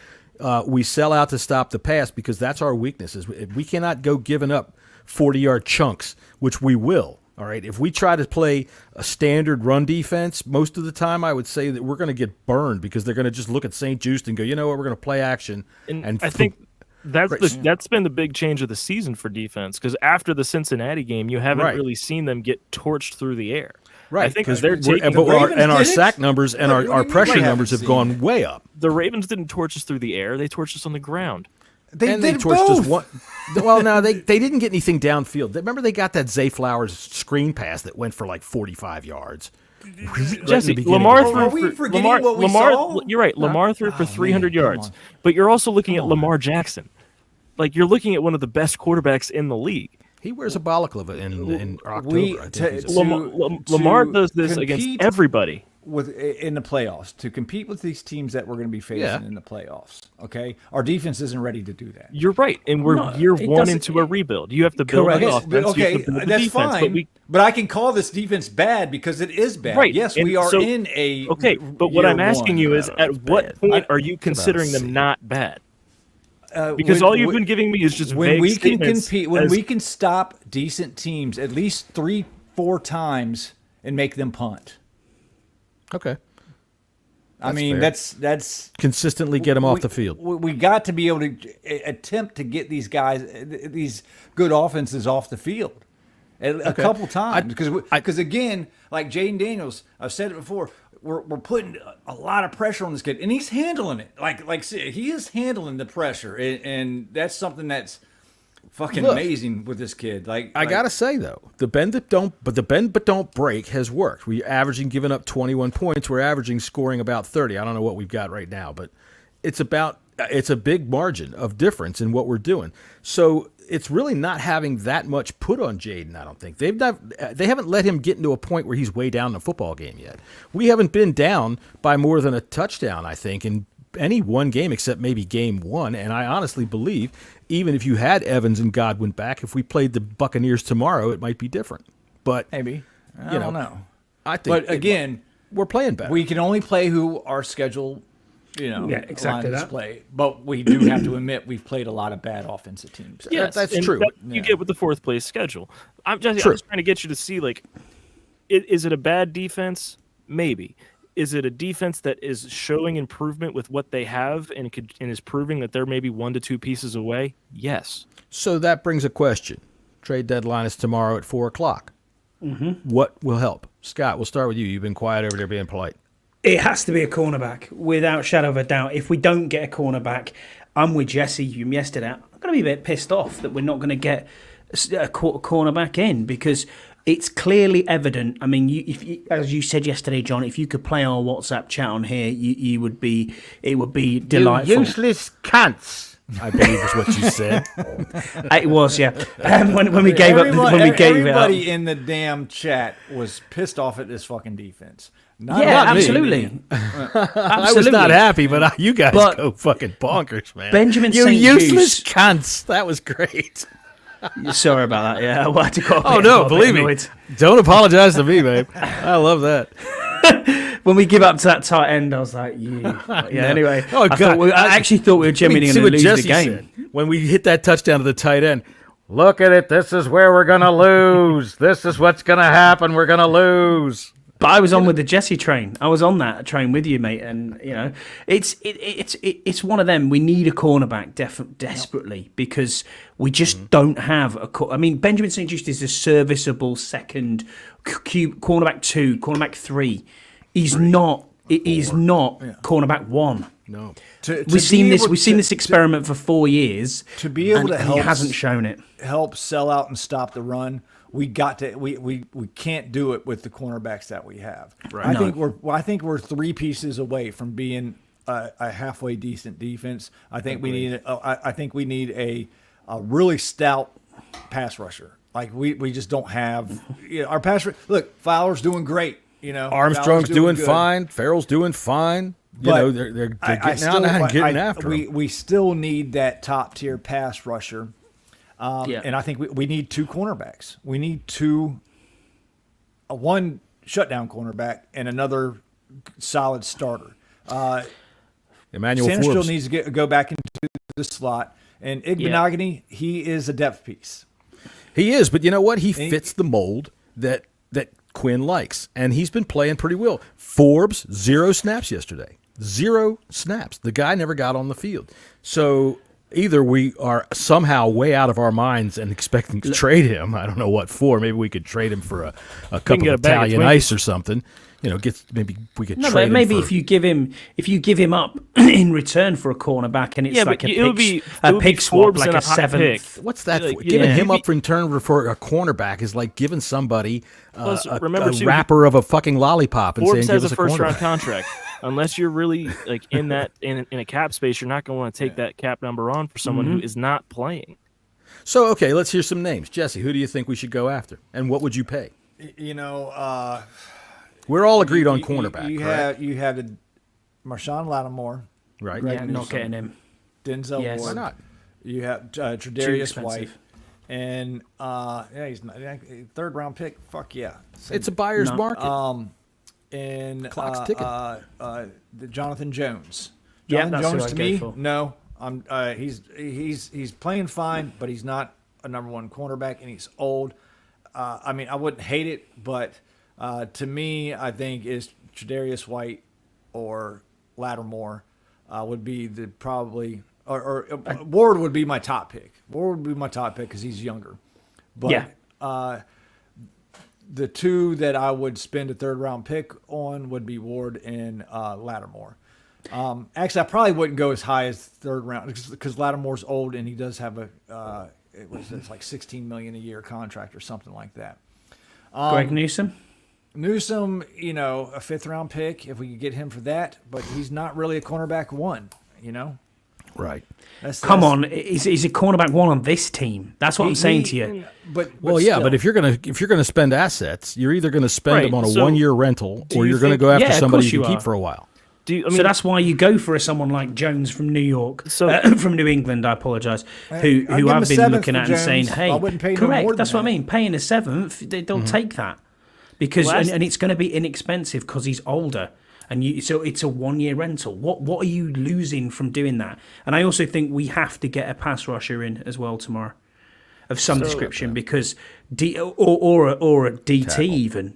We sell out to stop the pass because that's our weakness. Is we cannot go giving up 40-yard chunks, which we will. All right. If we try to play a standard run defense, most of the time I would say that we're going to get burned because they're going to just look at St. Just and go, you know what, we're going to play action. And I think that's been the big change of the season for defense because after the Cincinnati game, you haven't really seen them get torched through the air. Right, I think because they're taking our sack numbers and our pressure numbers have gone way up. The Ravens didn't torch us through the air; they torched us on the ground. They torched us one. Well, no, they didn't get anything downfield. Remember, they got that Zay Flowers screen pass that went for like 45 yards. Jesse, Lamar threw. Are we forgetting what we saw? You're right. Lamar threw for 300 yards, but you're also looking at Lamar Jackson. Like you're looking at one of the best quarterbacks in the league. He wears a balaclava in October. Lamar does this against everybody. In the playoffs, to compete with these teams that we're going to be facing in the playoffs, okay? Our defense isn't ready to do that. You're right, and we're year one into a rebuild. You have to build an offense. Okay, that's defense, fine. But I can call this defense bad because it is bad. Right. Yes, we are in a okay. But what I'm asking you is, at what point are you considering them not bad? Because all you've been giving me is just when vague we can statements compete, when we can stop decent teams at least 3-4 times and make them punt. Okay. I mean, fair. that's consistently get them off the field. We got to be able to attempt to get these guys, these good offenses off the field a couple times. Because again, like Jaden Daniels, I've said it before, we're putting a lot of pressure on this kid, and he's handling it. Like he is handling the pressure, and that's something that's fucking amazing with this kid. I gotta say though, the bend but don't break has worked. We're averaging giving up 21 points. We're averaging scoring about 30. I don't know what we've got right now, but it's a big margin of difference in what we're doing. So it's really not having that much put on Jaden. I don't think they haven't let him get into a point where he's way down in the football game yet. We haven't been down by more than a touchdown, I think, in any one game except maybe game one. And I honestly believe even if you had Evans and Godwin back, if we played the Buccaneers tomorrow, it might be different. But maybe I don't know. I think, but again, we're playing better. We can only play who our schedule, exactly that. Play. But we do have to admit we've played a lot of bad offensive teams. Yes, that's true. You get with the fourth place schedule. I'm just trying to get you to see, like, is it a bad defense? Maybe. Is it a defense that is showing improvement with what they have and is proving that they're maybe 1 to 2 pieces away? Yes. So that brings a question. Trade deadline is tomorrow at 4:00. Mm-hmm. What will help? Scott, we'll start with you. You've been quiet over there being polite. It has to be a cornerback, without shadow of a doubt. If we don't get a cornerback, I'm with Jesse from yesterday. I'm going to be a bit pissed off that we're not going to get cornerback in, because it's clearly evident. I mean, as you said yesterday, John, if you could play our WhatsApp chat on here, it would be delightful. You useless cunts, I believe is what you said. It was, yeah. When we gave everybody in the damn chat was pissed off at this fucking defense. Not absolutely. I was not happy, but you guys go fucking bonkers, man. Benjamin you St. useless cunts. That was great. Sorry about that. Yeah, I had to go. Oh no, believe me. Don't apologize to me, babe. I love that. When we give up to that tight end, I was like, yeah. Anyway, oh god, I actually thought we were genuinely going to lose the game. When we hit that touchdown to the tight end, look at it. This is where we're going to lose. This is what's going to happen. We're going to lose. But I was on with the Jessy train. I was on that train with you, mate. And it's one of them. We need a cornerback desperately, because we just don't have a. I mean, Benjamin St. Just is a serviceable second cornerback 2, cornerback 3. He's not. He's not cornerback 1. No. We've seen this experiment for 4 years. To be able to help, he hasn't shown it. Help sell out and stop the run. We can't do it with the cornerbacks that we have. Right. I think we're 3 pieces away from being a halfway decent defense. I think we need a really stout pass rusher. Like we just don't have our pass. Look, Fowler's doing great. Armstrong's doing fine. Farrell's doing fine. But they're getting out and getting after him. We still need that top tier pass rusher. And I think we need 2 cornerbacks. We need one shutdown cornerback and another solid starter. Emmanuel Sanders Forbes still needs to go back into the slot. And Igbenogany, he is a depth piece. He is, but you know what? He fits the mold that Quinn likes, and he's been playing pretty well. Forbes, 0 snaps yesterday. 0 snaps. The guy never got on the field. So either we are somehow way out of our minds and expecting to trade him. I don't know what for. Maybe we could trade him for a cup of Italian ice or something. Maybe we could trade him. Maybe if you give him up in return for a cornerback, and it's a pick swap, like a 7th. What's that for? Giving him up in return for a cornerback is like giving somebody a wrapper of a fucking lollipop and Forbes saying, "Give us has a first round cornerback." contract. Unless you're really like in a cap space, you're not going to want to take that cap number on for someone who is not playing. So okay, let's hear some names. Jesse, who do you think we should go after, and what would you pay? We're all agreed on cornerback. You have the Marshawn Lattimore, right? Yeah, not getting him. Denzel Ward. Why not? You have Tre'Davious White, and he's not, 3rd round pick. Fuck yeah, it's a buyer's market. And clock's ticking. The Jonathan Jones. Jonathan Jones to me, no. He's playing fine, but he's not a number 1 cornerback, and he's old. I mean, I wouldn't hate it, but to me, I think is Tre'Davious White or Lattimore would be or Ward would be my top pick. Ward would be my top pick because he's younger. But the 2 that I would spend a 3rd round pick on would be Ward and Lattimore. Actually, I probably wouldn't go as high as 3rd round because Lattimore's old and he does have it's like $16 million a year contract or something like that. Greg Newsome, a 5th round pick if we could get him for that, but he's not really a cornerback 1. Right. Come on, he's a cornerback 1 on this team. That's what I'm saying to you. But if you're gonna spend assets, you're either gonna spend them on a 1-year rental, or you're gonna go after somebody you can keep for a while. So that's why you go for someone like Jones from New York, from New England. I apologise. Who I've been looking at and saying, "Hey, correct." That's what I mean. Paying a 7th, they'll take that because and it's going to be inexpensive because he's older. And so it's a 1-year rental. What are you losing from doing that? And I also think we have to get a pass rusher in as well tomorrow, of some description, because or a DT tackle. Even.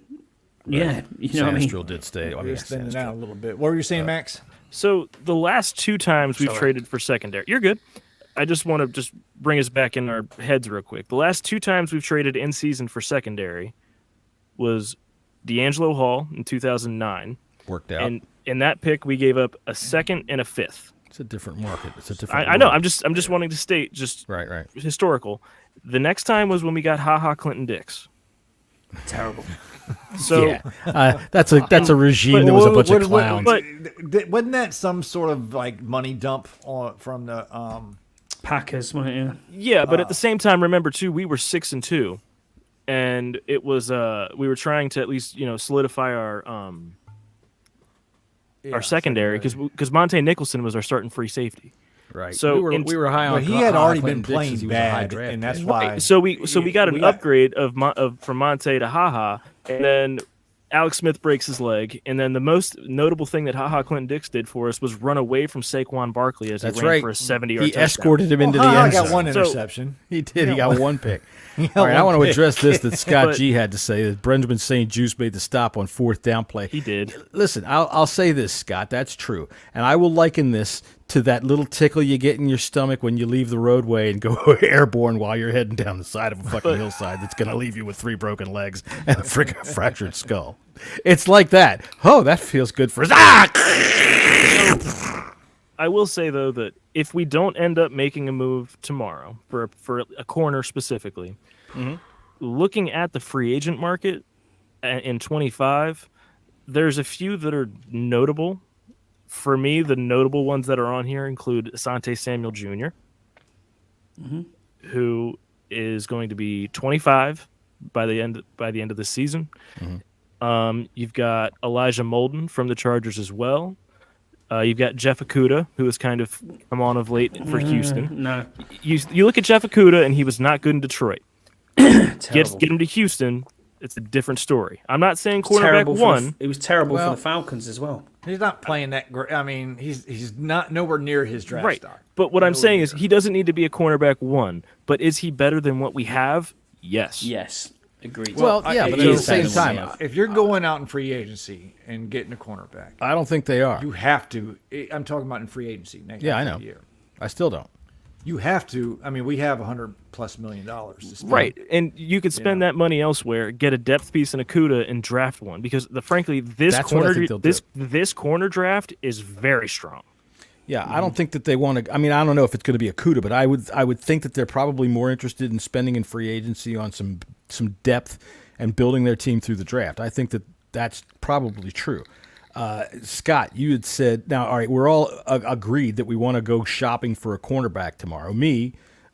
Right. Yeah, you know what I mean. Did stay. You're spinning out a little bit. What were you saying, Max? So the last 2 times we've traded for secondary, you're good. I just want to bring us back in our heads real quick. The last 2 times we've traded in season for secondary was D'Angelo Hall in 2009. Worked out. And in that pick, we gave up a 2nd and a 5th. It's a different market. It's a different. I know. I'm just wanting to state right. Historical. The next time was when we got Clinton Dix. Terrible. So that's a regime that was a bunch of clowns. But wasn't that some sort of like money dump from the Packers, wasn't it? Yeah, but at the same time, remember too, we were 6-2, and it was we were trying to at least solidify our secondary because Monte Nicholson was our starting free safety. Right. So we were high on. But he had already been Clinton Dix playing was a high bad, draft and that's pick. why. So we got an upgrade from Monte to HaHa, and then Alex Smith breaks his leg, and then the most notable thing that Clinton Dix did for us was run away from Saquon Barkley as he ran for a 70-yard touchdown. He escorted him into the end zone. Got one interception. He did. He got one pick. All right, I want to address this that Scott G had to say, that Benjamin St. Juice made the stop on 4th down play. He did. Listen, I'll say this, Scott. That's true. And I will liken this to that little tickle you get in your stomach when you leave the roadway and go airborne while you're heading down the side of a fucking hillside that's going to leave you with 3 broken legs and a fractured skull. It's like that. Oh, that feels good for us. I will say, though, that if we don't end up making a move tomorrow for a corner specifically, looking at the free agent market in 25, there's a few that are notable. For me, the notable ones that are on here include Asante Samuel Jr., who is going to be 25 by the end of the season. You've got Elijah Molden from the Chargers as well. You've got Jeff Okudah, who has kind of come on of late for Houston. No. You look at Jeff Okudah, and he was not good in Detroit. Get him to Houston, it's a different story. I'm not saying cornerback one. It was terrible for the Falcons as well. He's not playing that great. I mean, he's not nowhere near his draft stock. But what I'm saying is he doesn't need to be a cornerback one. But is he better than what we have? Yes. Yes. Agreed. Well, yeah, but at the same time, if you're going out in free agency and getting a cornerback, I don't think they are. You have to. I'm talking about in free agency next year. Yeah, I know. I still don't. You have to. I mean, we have $100+ million to spend. Right, and you could spend that money elsewhere, get a depth piece in Okudah, and draft one because frankly, this corner draft is very strong. Yeah, I don't think that they want to. I mean, I don't know if it's going to be Okudah, but I would think that they're probably more interested in spending in free agency on some depth and building their team through the draft. I think that that's probably true. Scott, you had said, now, all right, we're all agreed that we want to go shopping for a cornerback tomorrow.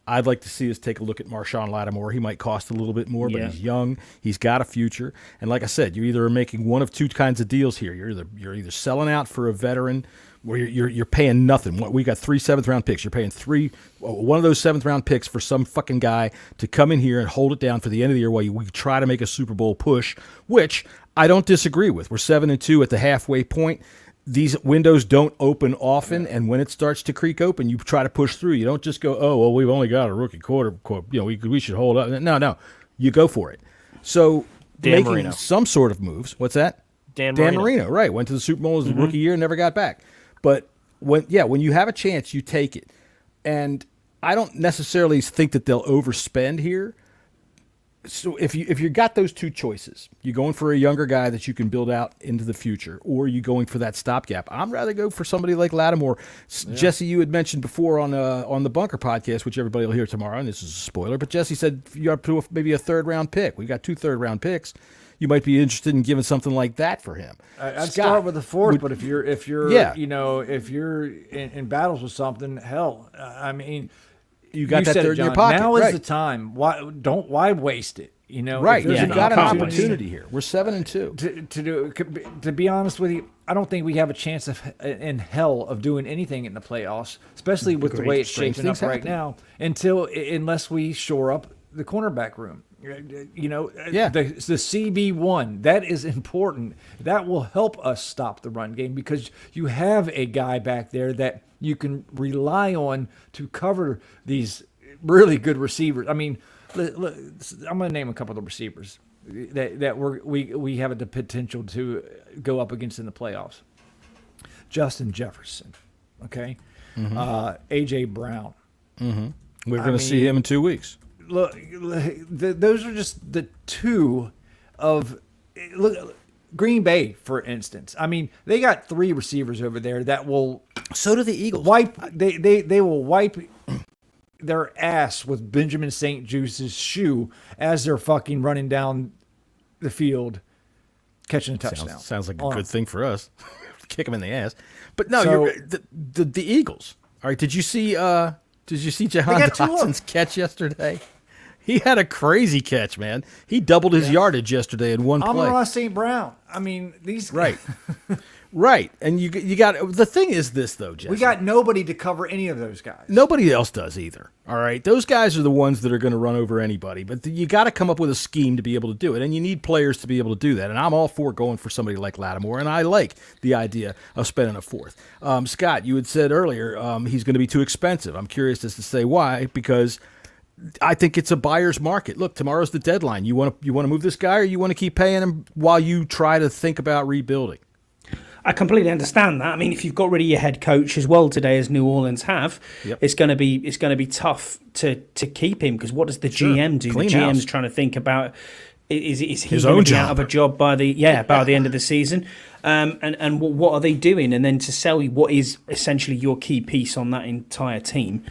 I'd like to see us take a look at Marshawn Lattimore. He might cost a little bit more, but he's young. He's got a future. And like I said, you either are making one of two kinds of deals here. You're either selling out for a veteran where you're paying nothing. We got 3 7th-round picks. You're paying one of those 7th-round picks for some fucking guy to come in here and hold it down for the end of the year while we try to make a Super Bowl push, which I don't disagree with. We're 7-2 at the halfway point. These windows don't open often, and when it starts to creak open, you try to push through. You don't just go, oh, well, we've only got a rookie quarter. We should hold up. No, you go for it. So Dan making Marino. some sort of moves. What's that? Dan Marino, right. Went to the Super Bowl as a rookie year and never got back. But when you have a chance, you take it. And I don't necessarily think that they'll overspend here. So if you got those two choices, you're going for a younger guy that you can build out into the future, or you going for that stopgap. I'd rather go for somebody like Lattimore. Yeah. Jesse, you had mentioned before on the Bunker podcast, which everybody will hear tomorrow, and this is a spoiler, but Jesse said you up to maybe a 3rd-round pick. We got 2 3rd-round picks. You might be interested in giving something like that for him. I'd start with the 4th, but if you're in battles with something, hell, I mean. You got that third in your pocket. Now is the time. Why waste it? Right. You got an opportunity here. We're 7-2. To be honest with you, I don't think we have a chance in hell of doing anything in the playoffs, especially with the way it's shaping up right now. Unless we shore up the cornerback room. The CB1, that is important. That will help us stop the run game because you have a guy back there that you can rely on to cover these really good receivers. I mean, look, I'm going to name a couple of the receivers that we have the potential to go up against in the playoffs. Justin Jefferson, okay? A.J. Brown. Mm-hmm. We're going to see him in 2 weeks. Look, those are just the two of Green Bay, for instance. I mean, they got 3 receivers over there that will So do the Eagles. They will wipe their ass with Benjamin St. Juice's shoe as they're fucking running down the field, catching a touchdown. Sounds like a good thing for us. Kick them in the ass. But no, you're right. The Eagles. All right, did you see Jahan Dotson's catch yesterday? He had a crazy catch, man. He doubled his yardage yesterday in one play. Amon-Ra St. Brown. I mean, these right. Right, and you got the thing is this though, Jessy. We got nobody to cover any of those guys. Nobody else does either. All right, those guys are the ones that are going to run over anybody. But you got to come up with a scheme to be able to do it, and you need players to be able to do that. And I'm all for going for somebody like Lattimore, and I like the idea of spending a fourth. Scott, you had said earlier he's going to be too expensive. I'm curious as to say why, because I think it's a buyer's market. Look, tomorrow's the deadline. You want to move this guy, or you want to keep paying him while you try to think about rebuilding? I completely understand that. I mean, if you've got rid of your head coach as well today, as New Orleans have, it's going to be tough to keep him, because what does the GM do? Clean the GM's house. trying to think about is he His going own to be out job. of a job by the end of the season, and what are they doing? And then to sell you what is essentially your key piece on that entire team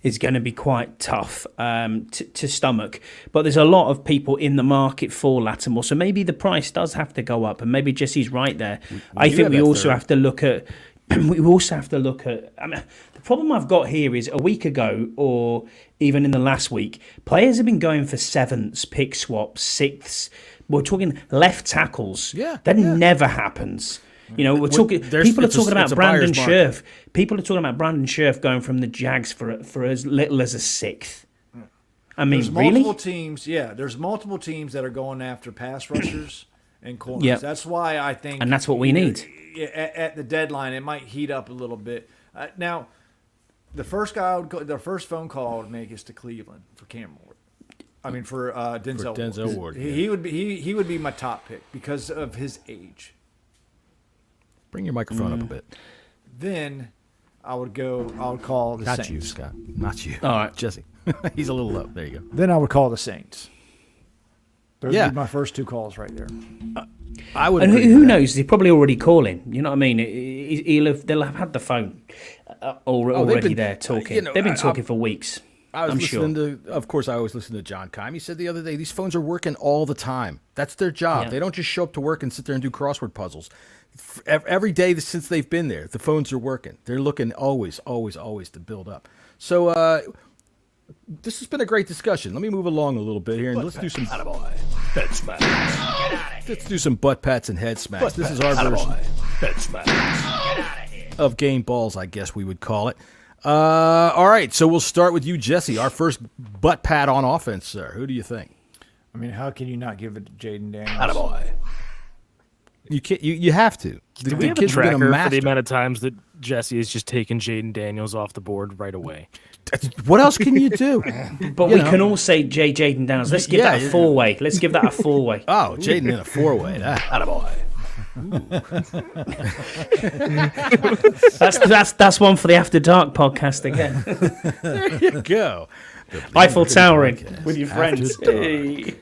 is going to be quite tough to stomach. But there's a lot of people in the market for Lattimore, so maybe the price does have to go up, and maybe Jesse's right there. I think we also have to look at. I mean, the problem I've got here is a week ago, or even in the last week, players have been going for sevenths, pick swaps, sixths. We're talking left tackles. That never happens. You know, people are talking about Brandon Scherf. People are talking about Brandon Scherf going from the Jags for as little as a sixth. I mean, there's multiple teams. Yeah, there's multiple teams that are going after pass rushers and corners. Yep. That's why I think, and that's what we need. At the deadline, it might heat up a little bit. Now, the first phone call I would make is to Cleveland for Cameron Ward. I mean, for Denzel Ward. He would be my top pick because of his age. Bring your microphone up a bit. Then I would call the Saints. Not you, Scott. Not you. All right. Jesse. He's a little low. There you go. Then I would call the Saints. Those would be my first two calls right there. I would. And who knows? He's probably already calling. You know what I mean? They'll have had the phone already there talking. They've been talking for weeks. Of course, I always listen to John Keim. He said the other day, these phones are working all the time. That's their job. Yeah. They don't just show up to work and sit there and do crossword puzzles. Every day since they've been there, the phones are working. They're looking always to build up. So this has been a great discussion. Let me move along a little bit here, and let's do some head smash. Let's do some butt pats and head smash. This is our version head smash of game balls, I guess we would call it. All right, so we'll start with you, Jesse. Our first butt pat on offense, sir. Who do you think? I mean, how can you not give it to Jaden Daniels? You can't. You have to. Do we have a tracker for the amount of times that Jesse has just taken Jaden Daniels off the board right away? What else can you do? But we can all say Jaden Downs. Let's give that a four-way. Let's give that a four-way. Oh, Jaden in a four-way. That's one for the After Dark podcast again. There you go. Eiffel Towering with your friends. Hey.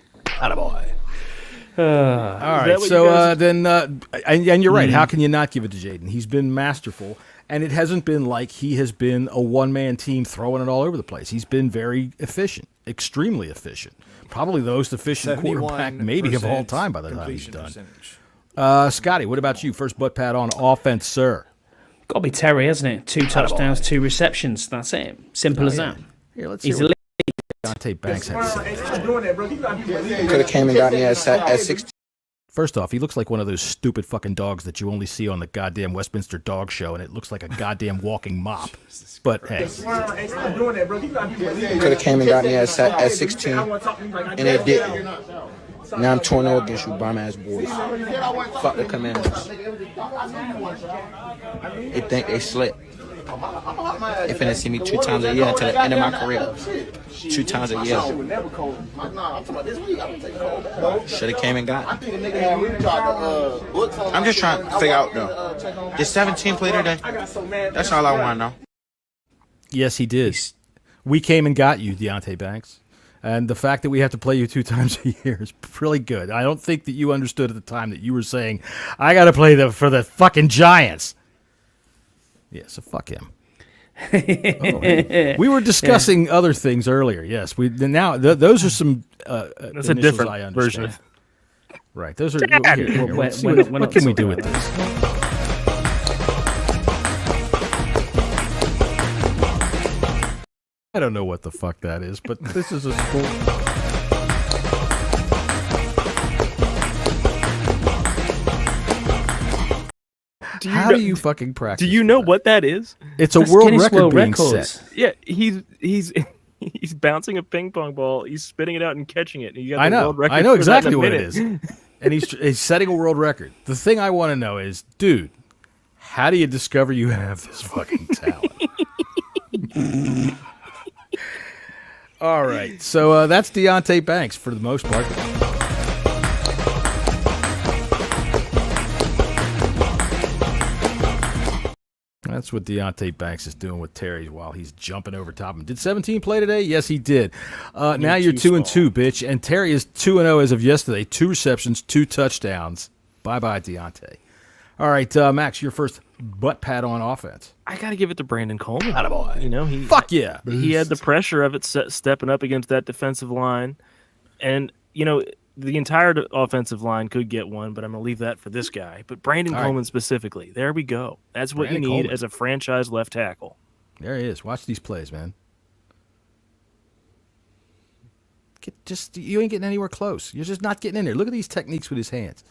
All right, so then, and you're right. How can you not give it to Jaden? He's been masterful, and it hasn't been like he has been a one-man team throwing it all over the place. He's been very efficient, extremely efficient. Probably the most efficient quarterback maybe of all time by the time he's done. Scotty, what about you? First butt pat on offense, sir. Got to be Terry, hasn't it? 2 touchdowns, 2 receptions. That's it. Simple as that. Here, let's hear what Dante Banks had to say. Could have came and got me at 16. First off, he looks like one of those stupid fucking dogs that you only see on the goddamn Westminster Dog Show, and it looks like a goddamn walking mop. But hey. Could have came and got me at 16, and it didn't. Now I'm 2-0 against you bum ass boys. Fuck the Commanders. They think they slick. They finna see me 2 times a year until the end of my career. 2 times a year. Should have came and got me. I'm just trying to figure out though. Did 17 play today? That's all I want to know. Yes, he did. We came and got you, Deontay Banks. And the fact that we have to play you 2 times a year is really good. I don't think that you understood at the time that you were saying, I got to play for the fucking Giants. Yeah, so fuck him. We were discussing other things earlier. Yes, those are some. That's a different version of. Right, those are. What can we do with this? I don't know what the fuck that is, but this is a sport. How do you fucking practice? Do you know what that is? It's a world record being set. Yeah, he's bouncing a ping pong ball. He's spitting it out and catching it. And you got I know. World record I know for that exactly in a what it minute. is. And he's setting a world record. The thing I want to know is, dude, how do you discover you have this fucking talent? All right, so that's Deontay Banks for the most part. That's what Deontay Banks is doing with Terry while he's jumping over top of him. Did 17 play today? Yes, he did. Now you're 2-2, bitch. And Terry is 2-0 as of yesterday. 2 receptions, 2 touchdowns. Bye-bye, Deontay. All right, Max, your first butt pat on offense. I got to give it to Brandon Coleman. Attaboy. You know, Fuck yeah. He had the pressure of it stepping up against that defensive line. And, you know, the entire offensive line could get one, but I'm going to leave that for this guy. But Brandon Coleman specifically, there we go. That's what you need as a franchise left tackle. There he is. Watch these plays, man. You ain't getting anywhere close. You're just not getting in there. Look at these techniques with his hands.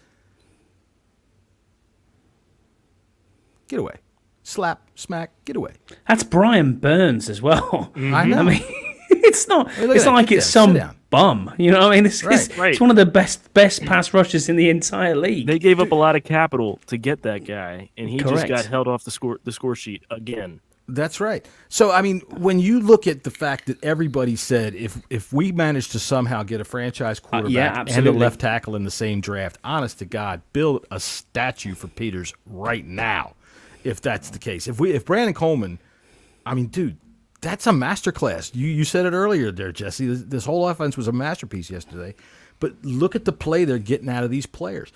Get away. Slap, smack, get away. That's Brian Burns as well. I know. I mean, it's not like it's some bum. You know what I mean? It's one of the best pass rushers in the entire league. They gave up a lot of capital to get that guy, and he just got held off the score sheet again. That's right. So, I mean, when you look at the fact that everybody said if we manage to somehow get a franchise quarterback and a left tackle in the same draft, honest to God, build a statue for Peters right now, if that's the case. If Brandon Coleman, I mean, dude, that's a masterclass. You said it earlier there, Jesse. This whole offense was a masterpiece yesterday. But look at the play they're getting out of these players.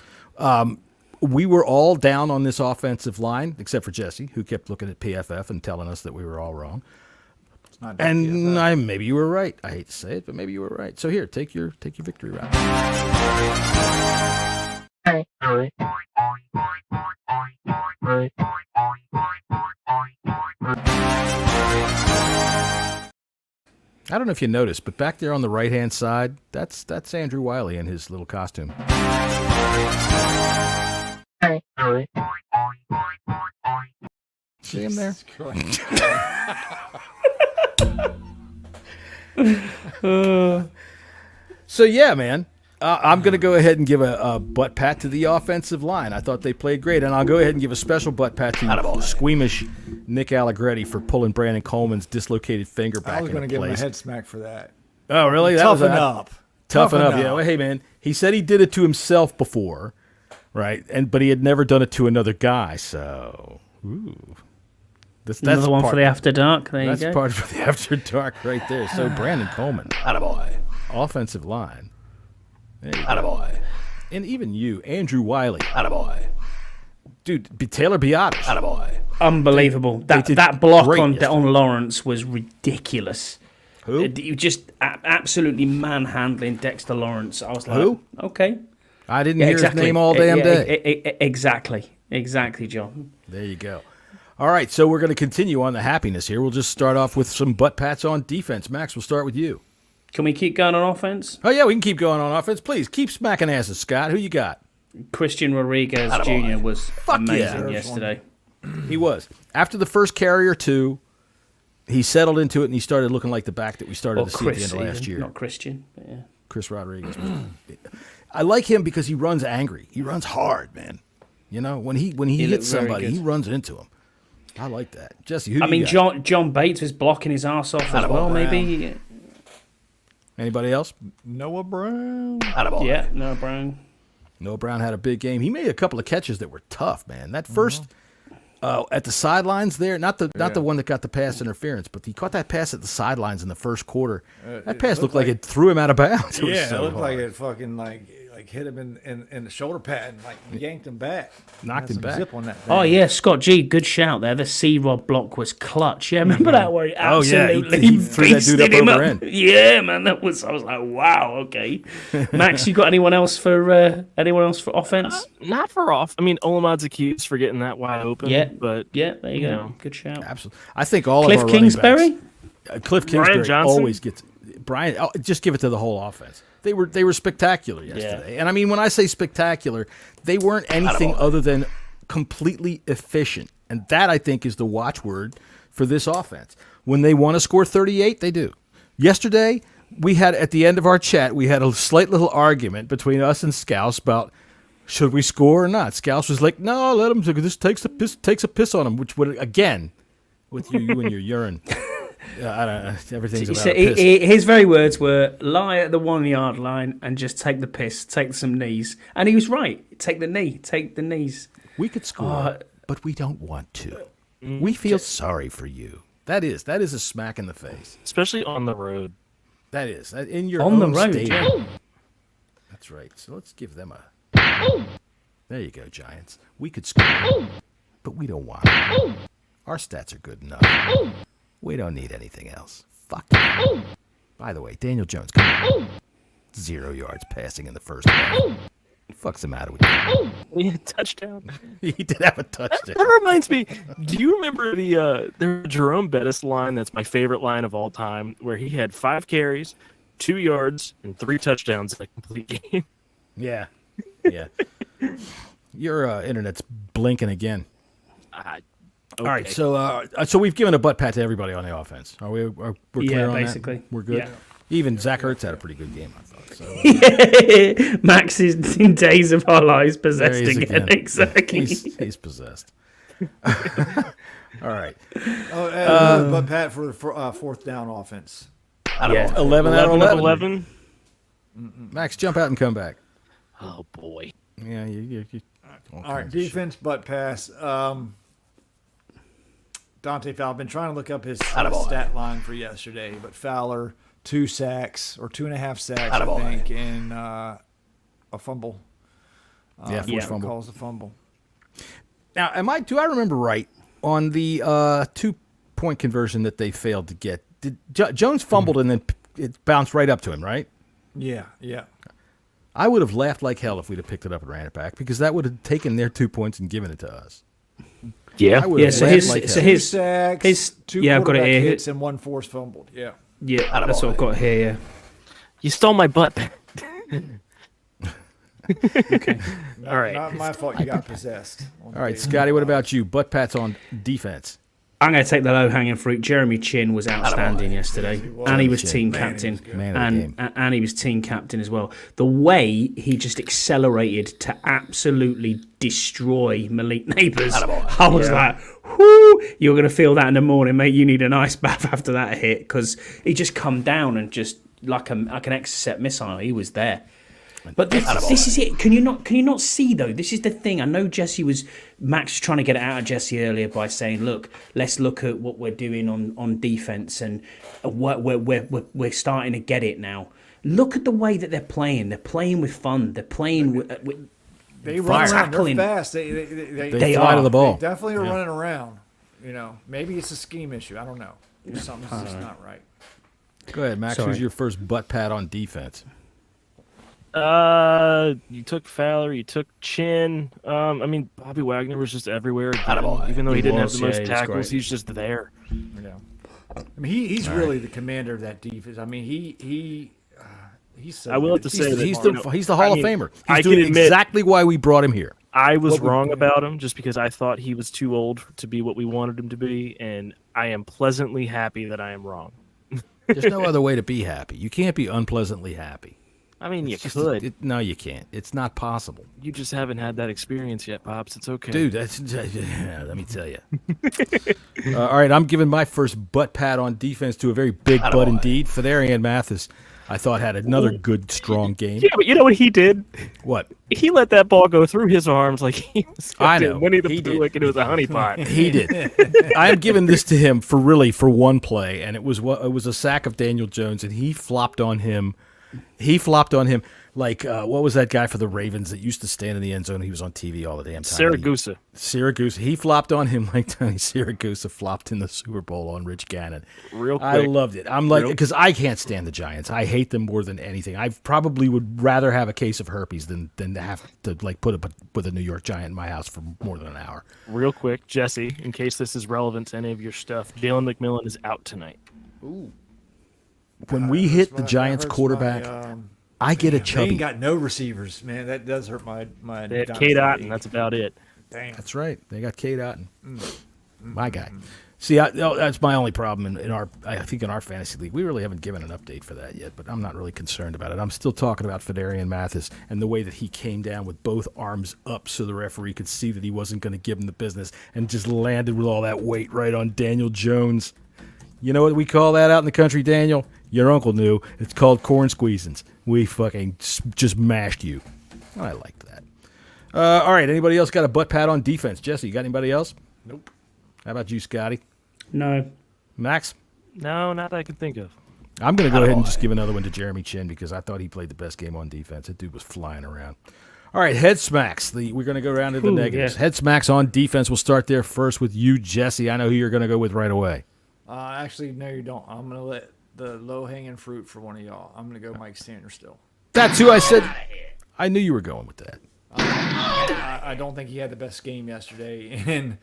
We were all down on this offensive line, except for Jesse, who kept looking at PFF and telling us that we were all wrong. And maybe you were right. I hate to say it, but maybe you were right. So here, take your victory rap. All right. I don't know if you noticed, but back there on the right-hand side, that's Andrew Wiley in his little costume. See him there? So, yeah, man. I'm going to go ahead and give a butt pat to the offensive line. I thought they played great, and I'll go ahead and give a special butt pat to the squeamish Nick Allegretti for pulling Brandon Coleman's dislocated finger back into place. I was going to give him a head smack for that. Oh, really? Toughen up. Toughen up. Yeah. Well, hey, man, he said he did it to himself before, right? But he had never done it to another guy. So, that's another one for the After Dark. There you go. That's part for the After Dark right there. So, Brandon Coleman, attaboy, offensive line. Attaboy. And even you, Andrew Wiley. Attaboy. Dude, Taylor Biotis. Attaboy. Unbelievable. That block on Lawrence was ridiculous. Who? You just absolutely manhandling Dexter Lawrence. I was like, who? Okay. I didn't hear his name all damn day. Exactly, John. There you go. All right, so we're going to continue on the happiness here. We'll just start off with some butt pats on defense. Max, we'll start with you. Can we keep going on offense? Oh, yeah, we can keep going on offense. Please, keep smacking asses, Scott. Who you got? Christian Rodriguez Jr. was amazing yesterday. He was. After the first carry or two, he settled into it, and he started looking like the back that we started to see at the end of last year. Not Christian, but yeah.Ris Rodriguez. I like him because he runs angry. He runs hard, man. You know, when he hits somebody, he runs into him. I like that. Jesse, who do you got? John Bates was blocking his ass off as well, maybe. Anybody else? Noah Brown. Attaboy. Yeah, Noah Brown. Noah Brown had a big game. He made a couple of catches that were tough, man. That first at the sidelines there, not the one that got the pass interference, but he caught that pass at the sidelines in the first quarter. That pass looked like it threw him out of bounds. It looked like it fucking like like hit him in the shoulder pad and like yanked him back. Knocked him Some back. Zip on that thing. Oh yeah, Scott G, good shout there. The C-Rod block was clutch. Yeah, remember that where he absolutely he threw that dude feasted him up over up? end. Yeah, man, I was like, wow, okay. Max, you got anyone else for offense? Not for off. I mean, Olamad's accused for getting that wide open. Yeah, but yeah, there you go. know. Good shout. Absolutely. I think all Cliff of our Kingsbury? running backs, Cliff Kingsbury Johnson? always gets Brian. Just give it to the whole offense. They were spectacular yesterday, and I mean when I say spectacular, they weren't anything other than completely efficient, and that I think is the watchword for this offense. When they want to score 38, they do. Yesterday, we had at the end of our chat, we had a slight little argument between us and Scouse about should we score or not. Scouse was like, "No, let him. This takes a piss on him," which would again, with you and your urine. I don't know. Everything's about piss. His very words were, lie at the 1 yard line and just take the piss, take some knees. And he was right. Take the knee, take the knees. We could score, but we don't want to. We feel sorry for you. That is a smack in the face. Especially on the road. That is. In your On own the road, stadium. yeah. That's right. So let's give them a... There you go, Giants. We could score, but we don't want to. Our stats are good enough. We don't need anything else. Fuck you. By the way, Daniel Jones, come on. 0 yards passing in the first half. What the fuck's the matter with you? He had a touchdown. He did have a touchdown. That reminds me. Do you remember the Jerome Bettis line? That's my favorite line of all time, where he had 5 carries, 2 yards, and 3 touchdowns in a complete game. Yeah. Your internet's blinking again. Okay. All right, so we've given a butt pat to everybody on the offense. We're clear on basically. that? We're good. Yeah. Even Zach Ertz had a pretty good game, I thought. So, Max is in days of our lives possessed there he is again. Exactly. He's possessed. All right. But Pat for fourth down offense. 11 out of 11. 11. Max, jump out and come back. Oh boy. Yeah, you All right, defense, butt pass. Dante Fowler. I've been trying to look up his stat line for yesterday, but Fowler 2 sacks or 2.5 sacks, I think, and a fumble. Forced fumble. Calls a fumble. Now, do I remember right on the 2-point conversion that they failed to get? Did Jones fumbled and then it bounced right up to him, right? Yeah. I would have laughed like hell if we'd have picked it up and ran it back because that would have taken their 2 points and given it to us. Yeah. So his sacks, his 2 yeah, I've got it quarterback here. hits and 1 forced fumbled. Yeah. Yeah, that's what I've got here. Yeah. You stole my butt. Okay. All right. Not my fault you got possessed. All right, Scotty, what about you? Butt pats on defense. I'm going to take the low-hanging fruit. Jeremy Chin was outstanding yesterday, and he was team captain, and he was team captain as well. The way he just accelerated to absolutely destroy Malik Neighbours, I was like, "Whoo! You're going to feel that in the morning, mate. You need an ice bath after that hit," because he just come down and just like an Exocet missile. He was there. But this is it. Can you not see though? This is the thing. I know Max was trying to get it out of Jessy earlier by saying, "Look, let's look at what we're doing on defense, and we're starting to get it now. Look at the way that they're playing. They're playing with fun. They're playing with they run around. tackling. They're fast. They fly to the ball. They definitely are running around. Maybe it's a scheme issue. I don't know. Something's just not right. Go ahead, Max. Who's your first butt pat on defense? You took Fowler, you took Chin. I mean, Bobby Wagner was just everywhere. Even though he didn't have the most tackles, he's just there. Yeah. I mean, he's really the commander of that defense. I mean, he's so I will have to say that he's the Hall of Famer. He's I doing can admit, exactly why we brought him here. I was wrong about him just because I thought he was too old to be what we wanted him to be, and I am pleasantly happy that I am wrong. There's no other way to be happy. You can't be unpleasantly happy. I mean, you could. No, you can't. It's not possible. You just haven't had that experience yet, Pops. It's okay. Dude, let me tell you. All right, I'm giving my first butt pat on defense to a very big butt indeed. Fedarian Mathis, I thought, had another good, strong game. Yeah, but you know what he did? What? He let that ball go through his arms like he was Winnie the He Pooh did. like it was a honeypot. He did. I am giving this to him for one play, and it was a sack of Daniel Jones, and he flopped on him. Like, what was that guy for the Ravens that used to stand in the end zone? He was on TV all the damn time. Siragusa. He flopped on him like Tony Siragusa flopped in the Super Bowl on Rich Gannon. Real quick. I loved it. I'm like, because I can't stand the Giants. I hate them more than anything. I probably would rather have a case of herpes than to have to like put up with a New York Giant in my house for more than an hour. Real quick, Jesse, in case this is relevant to any of your stuff, Jalen McMillan is out tonight. Ooh. When we hit the Giants quarterback, I get a chubby. They ain't got no receivers, man. That does hurt my. They had Kate Otten. That's about it. Damn. That's right. They got Kate Otten. My guy. See, that's my only problem in our. I think in our fantasy league, we really haven't given an update for that yet. But I'm not really concerned about it. I'm still talking about Fedarian Mathis and the way that he came down with both arms up, so the referee could see that he wasn't going to give him the business, and just landed with all that weight right on Daniel Jones. You know what we call that out in the country, Daniel? Your uncle knew. It's called corn squeezins. We fucking just mashed you. I like that. All right, anybody else got a butt pat on defense? Jesse, you got anybody else? Nope. How about you, Scotty? No. Max? No, not that I can think of. I'm going to go ahead and just give another one to Jeremy Chin because I thought he played the best game on defense. That dude was flying around. All right, head smacks. We're going to go around to the negatives. Yeah. Head smacks on defense. We'll start there first with you, Jesse. I know who you're going to go with right away. Actually, no, you don't. I'm going to let the low-hanging fruit for one of y'all. I'm going to go Mike Sanders still. That's who I said. I knew you were going with that. I don't think he had the best game yesterday. And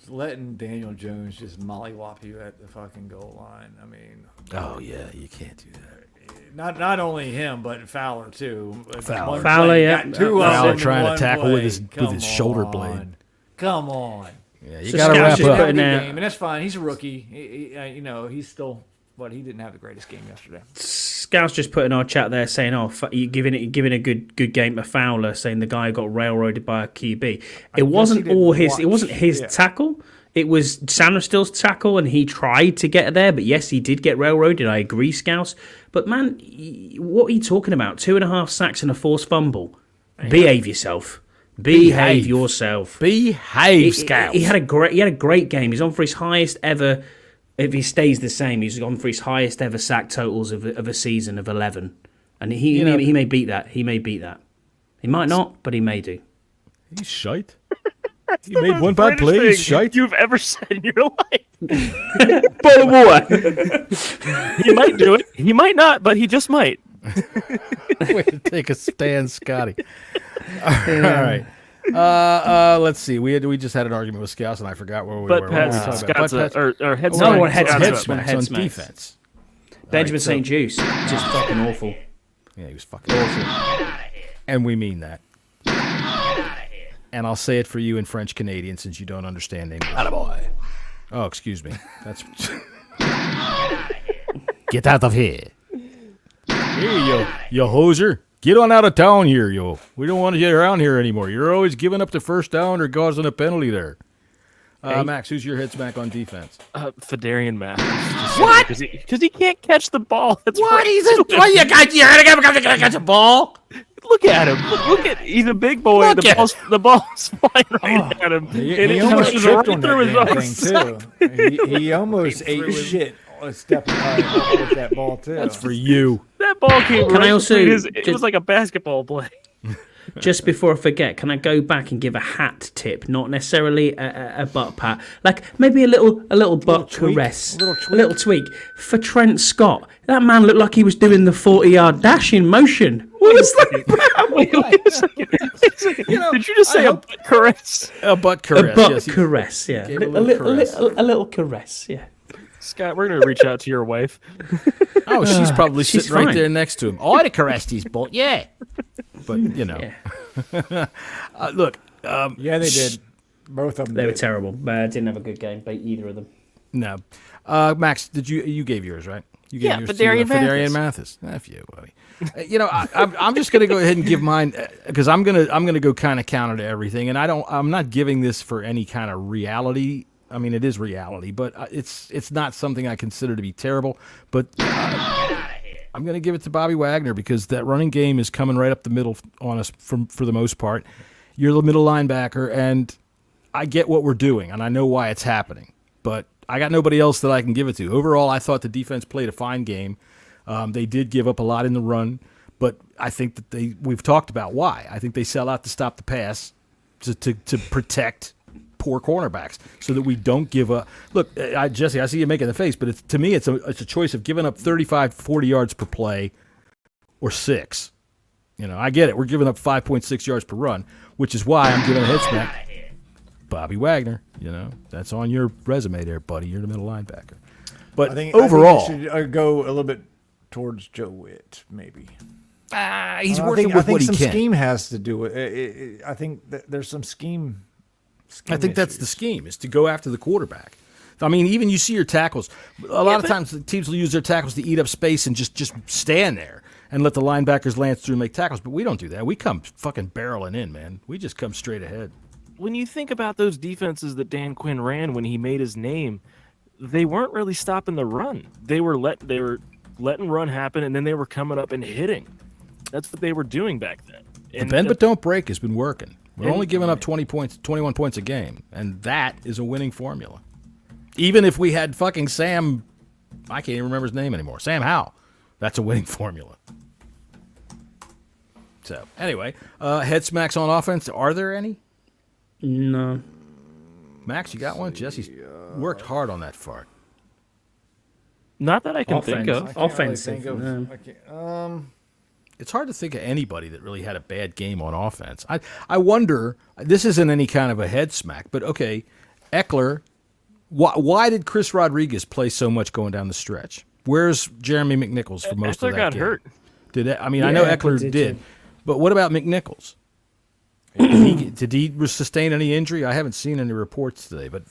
letting Daniel Jones just mollywop you at the fucking goal line. I mean. Oh, yeah, you can't do that. Not only him, but Fowler, too. Fowler, yeah. Fowler trying to tackle with his shoulder blade. Come on. Yeah, you got to wrap up. Game, and that's fine. He's a rookie. He's still, but he didn't have the greatest game yesterday. Scout's just put in our chat there saying, you're giving a good game to Fowler, saying the guy got railroaded by a QB. It wasn't his tackle. It was Sanders' tackle, and he tried to get there. But yes, he did get railroaded. I agree, Scouts. But man, what are you talking about? 2.5 sacks and a forced fumble. Behave yourself. Behave yourself. Behave, Scouts. He had a great game. He's on for his highest ever. If he stays the same, he's on for his highest ever sack totals of a season of 11, and he may beat that. He may beat that. He might not, but he may do. He's shite. He made one bad play. He's shite. You've ever said in your life. Bottle of water. He might do it. He might not, but he just might. Way to take a stand, Scotty. All right. Let's see. We just had an argument with Scouts, and I forgot where we were. Head smacks on defense. Benjamin St. Juice, just fucking awful. Yeah, he was fucking awful. And we mean that. And I'll say it for you in French Canadian since you don't understand English. Attaboy. Oh, excuse me. That's get out of here. Hey, you hoser. Get on out of town here, yo. We don't want to get around here anymore. You're always giving up the first down or causing a penalty there. Max, who's your head smack on defense? Fedarian Mathis. What? Because he can't catch the ball. That's what? You gotta catch a ball? Look at him. Look at he's a big boy. The ball's flying right at him. He almost tripped on that thing, too. He almost ate shit stepping with that ball, too. That's for you. That ball came it was like a basketball play. Just before I forget, can I go back and give a hat tip? Not necessarily a butt pat, like maybe a little butt caress, a little tweak for Trent Scott. That man looked like he was doing the 40-yard dash in motion. What is that about? Wait a second. Did you just say a butt caress? A butt caress. A butt caress. Yeah. A little caress. Yeah. Scott, we're going to reach out to your wife. Oh, she's probably sitting right there next to him. I'd have caressed his butt, yeah. But, Yeah. Look. Yeah, they did. Both of them They were terrible. Didn't have a good game, either of them. No. Max, you gave yours, right? You gave yours Fedarian Mathis. F you, buddy. I'm just going to go ahead and give mine because I'm gonna go kind of counter to everything, and I'm not giving this for any kind of reality. I mean, it is reality, but it's not something I consider to be terrible. But I'm going to give it to Bobby Wagner because that running game is coming right up the middle on us for the most part. You're the middle linebacker, and I get what we're doing, and I know why it's happening. But I got nobody else that I can give it to. Overall, I thought the defense played a fine game. They did give up a lot in the run, But I think that we've talked about why. I think they sell out to stop the pass to protect poor cornerbacks so that we don't give up. Look, Jesse, I see you making the face, but to me, it's a choice of giving up 35, 40 yards per play or 6. I get it. We're giving up 5.6 yards per run, which is why I'm giving a head smack. Bobby Wagner, that's on your resume there, buddy. You're the middle linebacker. But overall, I think you should go a little bit towards Joe Witt, maybe. He's working with what he can. Some scheme has to do with it. I think that there's some scheme I think that's the scheme, is to go after the quarterback. I mean, even you see your tackles. A lot of times the teams will use their tackles to eat up space and just stand there and let the linebackers lance through and make tackles. But we don't do that. We come fucking barreling in, man. We just come straight ahead. When you think about those defenses that Dan Quinn ran when he made his name, they weren't really stopping the run. They were letting run happen, and then they were coming up and hitting. That's what they were doing back then. And bend but don't break has been working. We're only giving up 21 points a game, and that is a winning formula. Even if we had fucking Sam, I can't even remember his name anymore, Sam Howell, that's a winning formula. So, anyway, head smacks on offense. Are there any? No. Max, you got one? Jesse's worked hard on that fart. Not that I can think of. Offensive. It's hard to think of anybody that really had a bad game on offense. I wonder, this isn't any kind of a head smack, but okay, Eckler, why did Chris Rodriguez play so much going down the stretch? Where's Jeremy McNichols for most Eckler of that got game? hurt. I know Eckler did, but what about McNichols? Did he sustain any injury? I haven't seen any reports today, but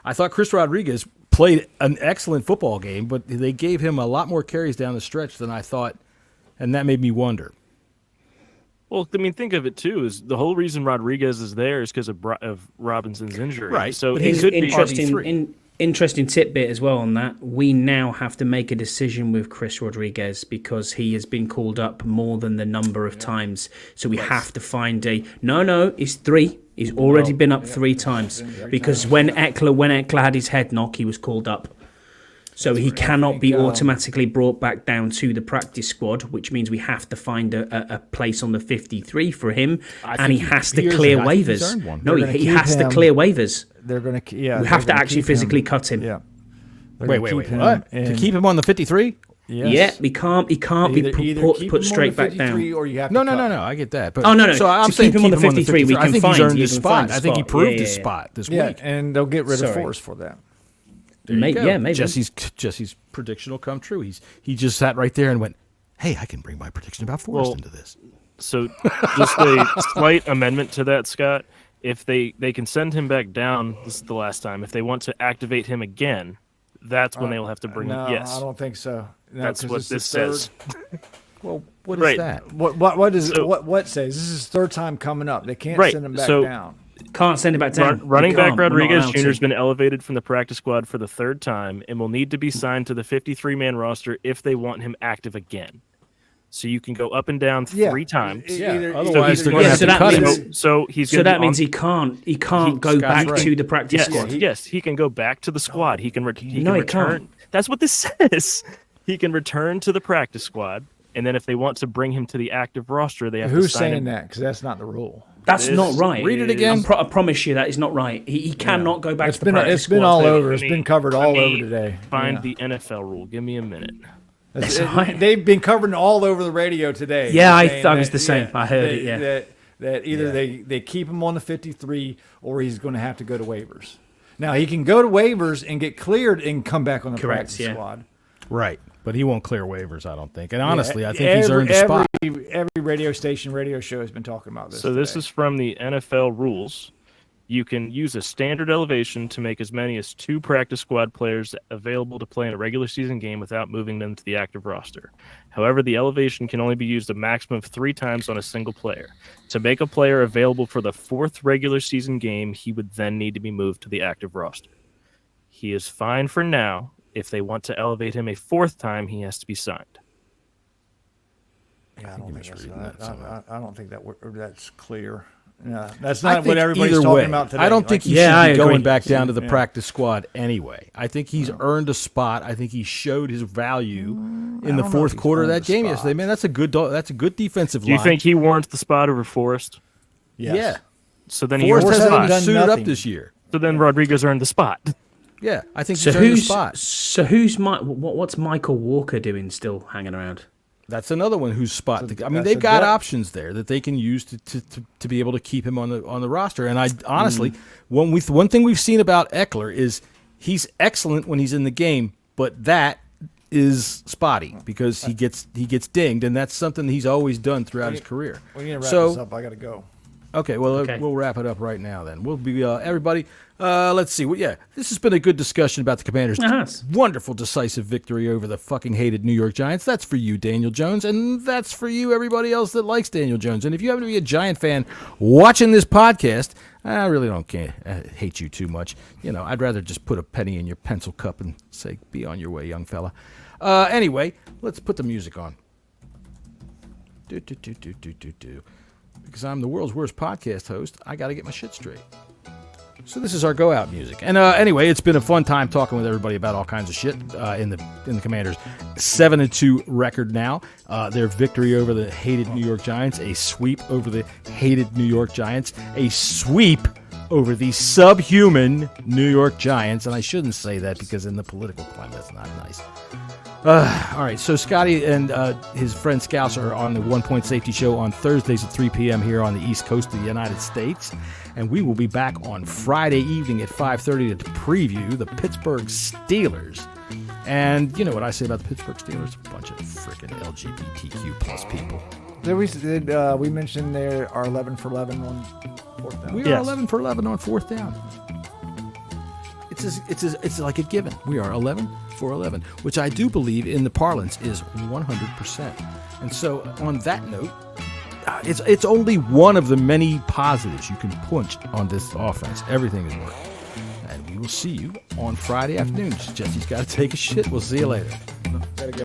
I thought Chris Rodriguez played an excellent football game, but they gave him a lot more carries down the stretch than I thought, and that made me wonder. Well, I mean, think of it, too, is the whole reason Rodriguez is there is because of Robinson's injury. Right. So But he he's could be interesting. Interesting tidbit as well on that. We now have to make a decision with Chris Rodriguez because he has been called up more than the number of times. So we have to find it's 3. He's already been up 3 times because when Eckler had his head knock, he was called up. So he cannot be automatically brought back down to the practice squad, which means we have to find a place on the 53 for him, and he has to clear waivers. No, he has to clear waivers. They're going to, we have to actually physically cut him. Yeah. Wait, what? To keep him on the 53? Yes. Yeah, he can't be put straight back down. Or you have No, I get that. But, no. So I'm to saying keep him on the 53, we I can think find he's earned his his spot. I think he proved his spot this week. Yeah, and they'll get rid of Forrest for that. Maybe. Jesse's prediction will come true. He just sat right there and went, "Hey, I can bring my prediction about Forrest into this." So, just a slight amendment to that, Scott. If they can send him back down, this is the last time. If they want to activate him again, that's when they will have to bring him. Yes, I don't think so. No, that's what this says. Well, what is that? What says? This is his 3rd time coming up. They can't send him back down. Can't send it back down. Running back Rodriguez Jr. has been elevated from the practice squad for the 3rd time and will need to be signed to the 53-man roster if they want him active again. So you can go up and down 3 times. Otherwise, they're going to have to cut him. So that means he can't go back to the practice squad. Yes, he can go back to the squad. He can return. Can't. That's what this says. He can return to the practice squad, and then if they want to bring him to the active roster, they have to sign him. Who's saying that? Because that's not the rule. That's not right. Read it again. I promise you that is not right. He cannot go back to the practice squad. It's been all over. It's been covered all over today. Find the NFL rule. Give me a minute. They've been covering all over the radio today. Yeah, I thought it was the same. I heard it, yeah. That either they keep him on the 53 or he's going to have to go to waivers. Now, he can go to waivers and get cleared and come back on the practice squad. Right. But he won't clear waivers, I don't think. And honestly, I think he's earned a spot. Every radio station, radio show has been talking about this. So this is from the NFL rules. You can use a standard elevation to make as many as 2 practice squad players available to play in a regular season game without moving them to the active roster. However, the elevation can only be used a maximum of 3 times on a single player. To make a player available for the 4th regular season game, he would then need to be moved to the active roster. He is fine for now. If they want to elevate him a 4th time, he has to be signed. Yeah, I don't think that's clear. Yeah, that's I not think what everybody's either talking way, about today. I don't think Like, he I should be agree. going back down to the practice squad anyway. I think he's earned a spot. I think he showed his value in the don't know if fourth he's quarter of earned that a game spot. yesterday. Man, that's a good defensive line. Do you think he warrants the spot over Forrest? yes. Yeah. So then he Forrest earns the hasn't spot. even done suited up nothing. this year. So then Rodriguez earned the spot. Yeah, I think So he's earned a who's spot. what's Michael Walker doing still hanging around? That's another one whose spot. I mean, that's they've a got depth. options there that they can use to be able to keep him on the roster. And I honestly, one thing we've seen about Eckler is he's excellent when he's in the game, but that is spotty because he gets dinged, and that's something he's always done throughout his career. We need to wrap So- this up. I got to go. Okay, well, Okay. we'll wrap it up right now then. We'll be, everybody, let's see. Well, yeah, this has been a good discussion about the Commanders' Yes. wonderful, decisive victory over the fucking hated New York Giants. That's for you, Daniel Jones, and that's for you, everybody else that likes Daniel Jones. And if you happen to be a Giant fan watching this podcast, I really don't hate you too much. You know, I'd rather just put a penny in your pencil cup and say, be on your way, young fella. Anyway, let's put the music on. Because I'm the world's worst podcast host, I got to get my shit straight. So this is our go out music. And anyway, it's been a fun time talking with everybody about all kinds of shit in the Commanders. 7-2 record now. Their victory over the hated New York Giants, a sweep over the hated New York Giants, a sweep over the subhuman New York Giants. And I shouldn't say that because in the political climate, that's not nice. All right, so Scotty and his friend Scouse are on the One Point Safety Show on Thursdays at 3 p.m. here on the East Coast of the United States. And we will be back on Friday evening at 5:30 to preview the Pittsburgh Steelers. And you know what I say about the Pittsburgh Steelers? A bunch of freaking LGBTQ plus people. We mentioned they are 11 for 11 on fourth down. We are 11 for 11 on fourth down. It's like a given. We are 11 for 11, which I do believe in the parlance is 100%. And so on that note, it's only one of the many positives you can punch on this offense. Everything is working. And we will see you on Friday afternoon. Jesse's got to take a shit. We'll see you later.